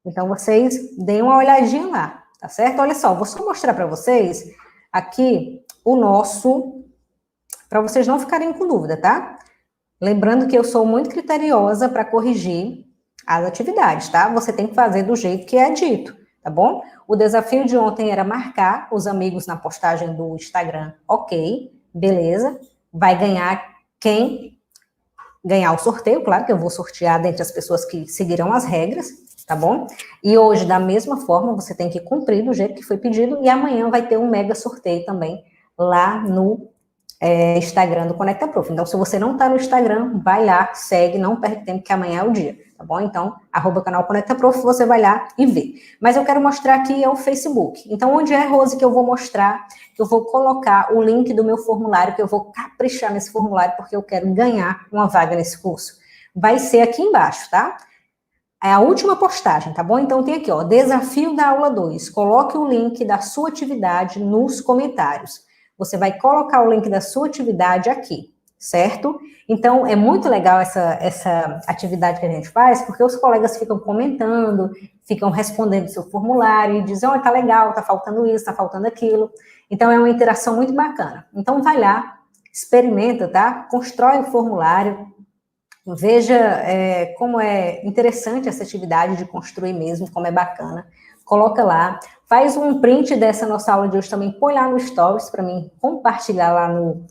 Então, vocês deem uma olhadinha lá, tá certo? Olha só, vou só mostrar para vocês aqui o nosso, para vocês não ficarem com dúvida, tá? Lembrando que eu sou muito criteriosa para corrigir as atividades, tá? Você tem que fazer do jeito que é dito, tá bom? O desafio de ontem era marcar os amigos na postagem do Instagram, ok, beleza. Vai ganhar quem ganhar o sorteio, claro que eu vou sortear dentre as pessoas que seguirão as regras, tá bom? E hoje, da mesma forma, você tem que cumprir do jeito que foi pedido, e amanhã vai ter um mega sorteio também lá no Instagram do Conecta Prof. Então, se você não está no Instagram, vai lá, segue, não perde tempo, que amanhã é o dia, tá bom? Então, @canal Conecta Prof, você vai lá e vê. Mas eu quero mostrar aqui é o Facebook. Então, onde é, Rose, que eu vou mostrar, que eu vou colocar o link do meu formulário, que eu vou caprichar nesse formulário, porque eu quero ganhar uma vaga nesse curso. Vai ser aqui embaixo, tá? É a última postagem, tá bom? Então tem aqui, ó, desafio da aula 2. Coloque o link da sua atividade nos comentários. Você vai colocar o link da sua atividade aqui, certo? Então é muito legal essa atividade que a gente faz, porque os colegas ficam comentando, ficam respondendo seu formulário e dizem, tá legal, tá faltando isso, tá faltando aquilo. Então é uma interação muito bacana. Então vai lá, experimenta, tá? Constrói o formulário. Veja como é interessante essa atividade de construir mesmo, como é bacana. Coloca lá, faz um print dessa nossa aula de hoje também, põe lá no Stories para mim compartilhar lá no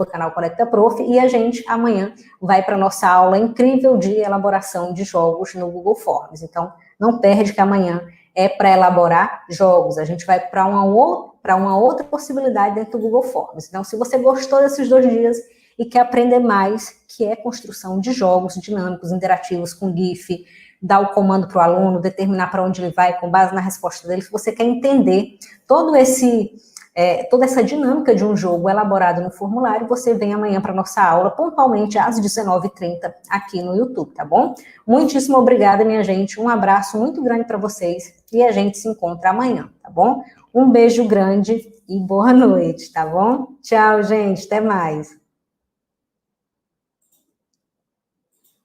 @canal Conecta Prof, e a gente amanhã vai para a nossa aula incrível de elaboração de jogos no Google Forms. Então, não perde que amanhã é para elaborar jogos. A gente vai para uma outra possibilidade dentro do Google Forms. Então, se você gostou desses 2 dias e quer aprender mais, que é construção de jogos dinâmicos, interativos, com GIF, dar o comando para o aluno, determinar para onde ele vai com base na resposta dele, se você quer entender toda essa dinâmica de um jogo elaborado no formulário, você vem amanhã para a nossa aula, pontualmente às 19h30, aqui no YouTube, tá bom? Muitíssimo obrigada, minha gente, um abraço muito grande para vocês, e a gente se encontra amanhã, tá bom? Um beijo grande e boa noite, tá bom? Tchau, gente, até mais.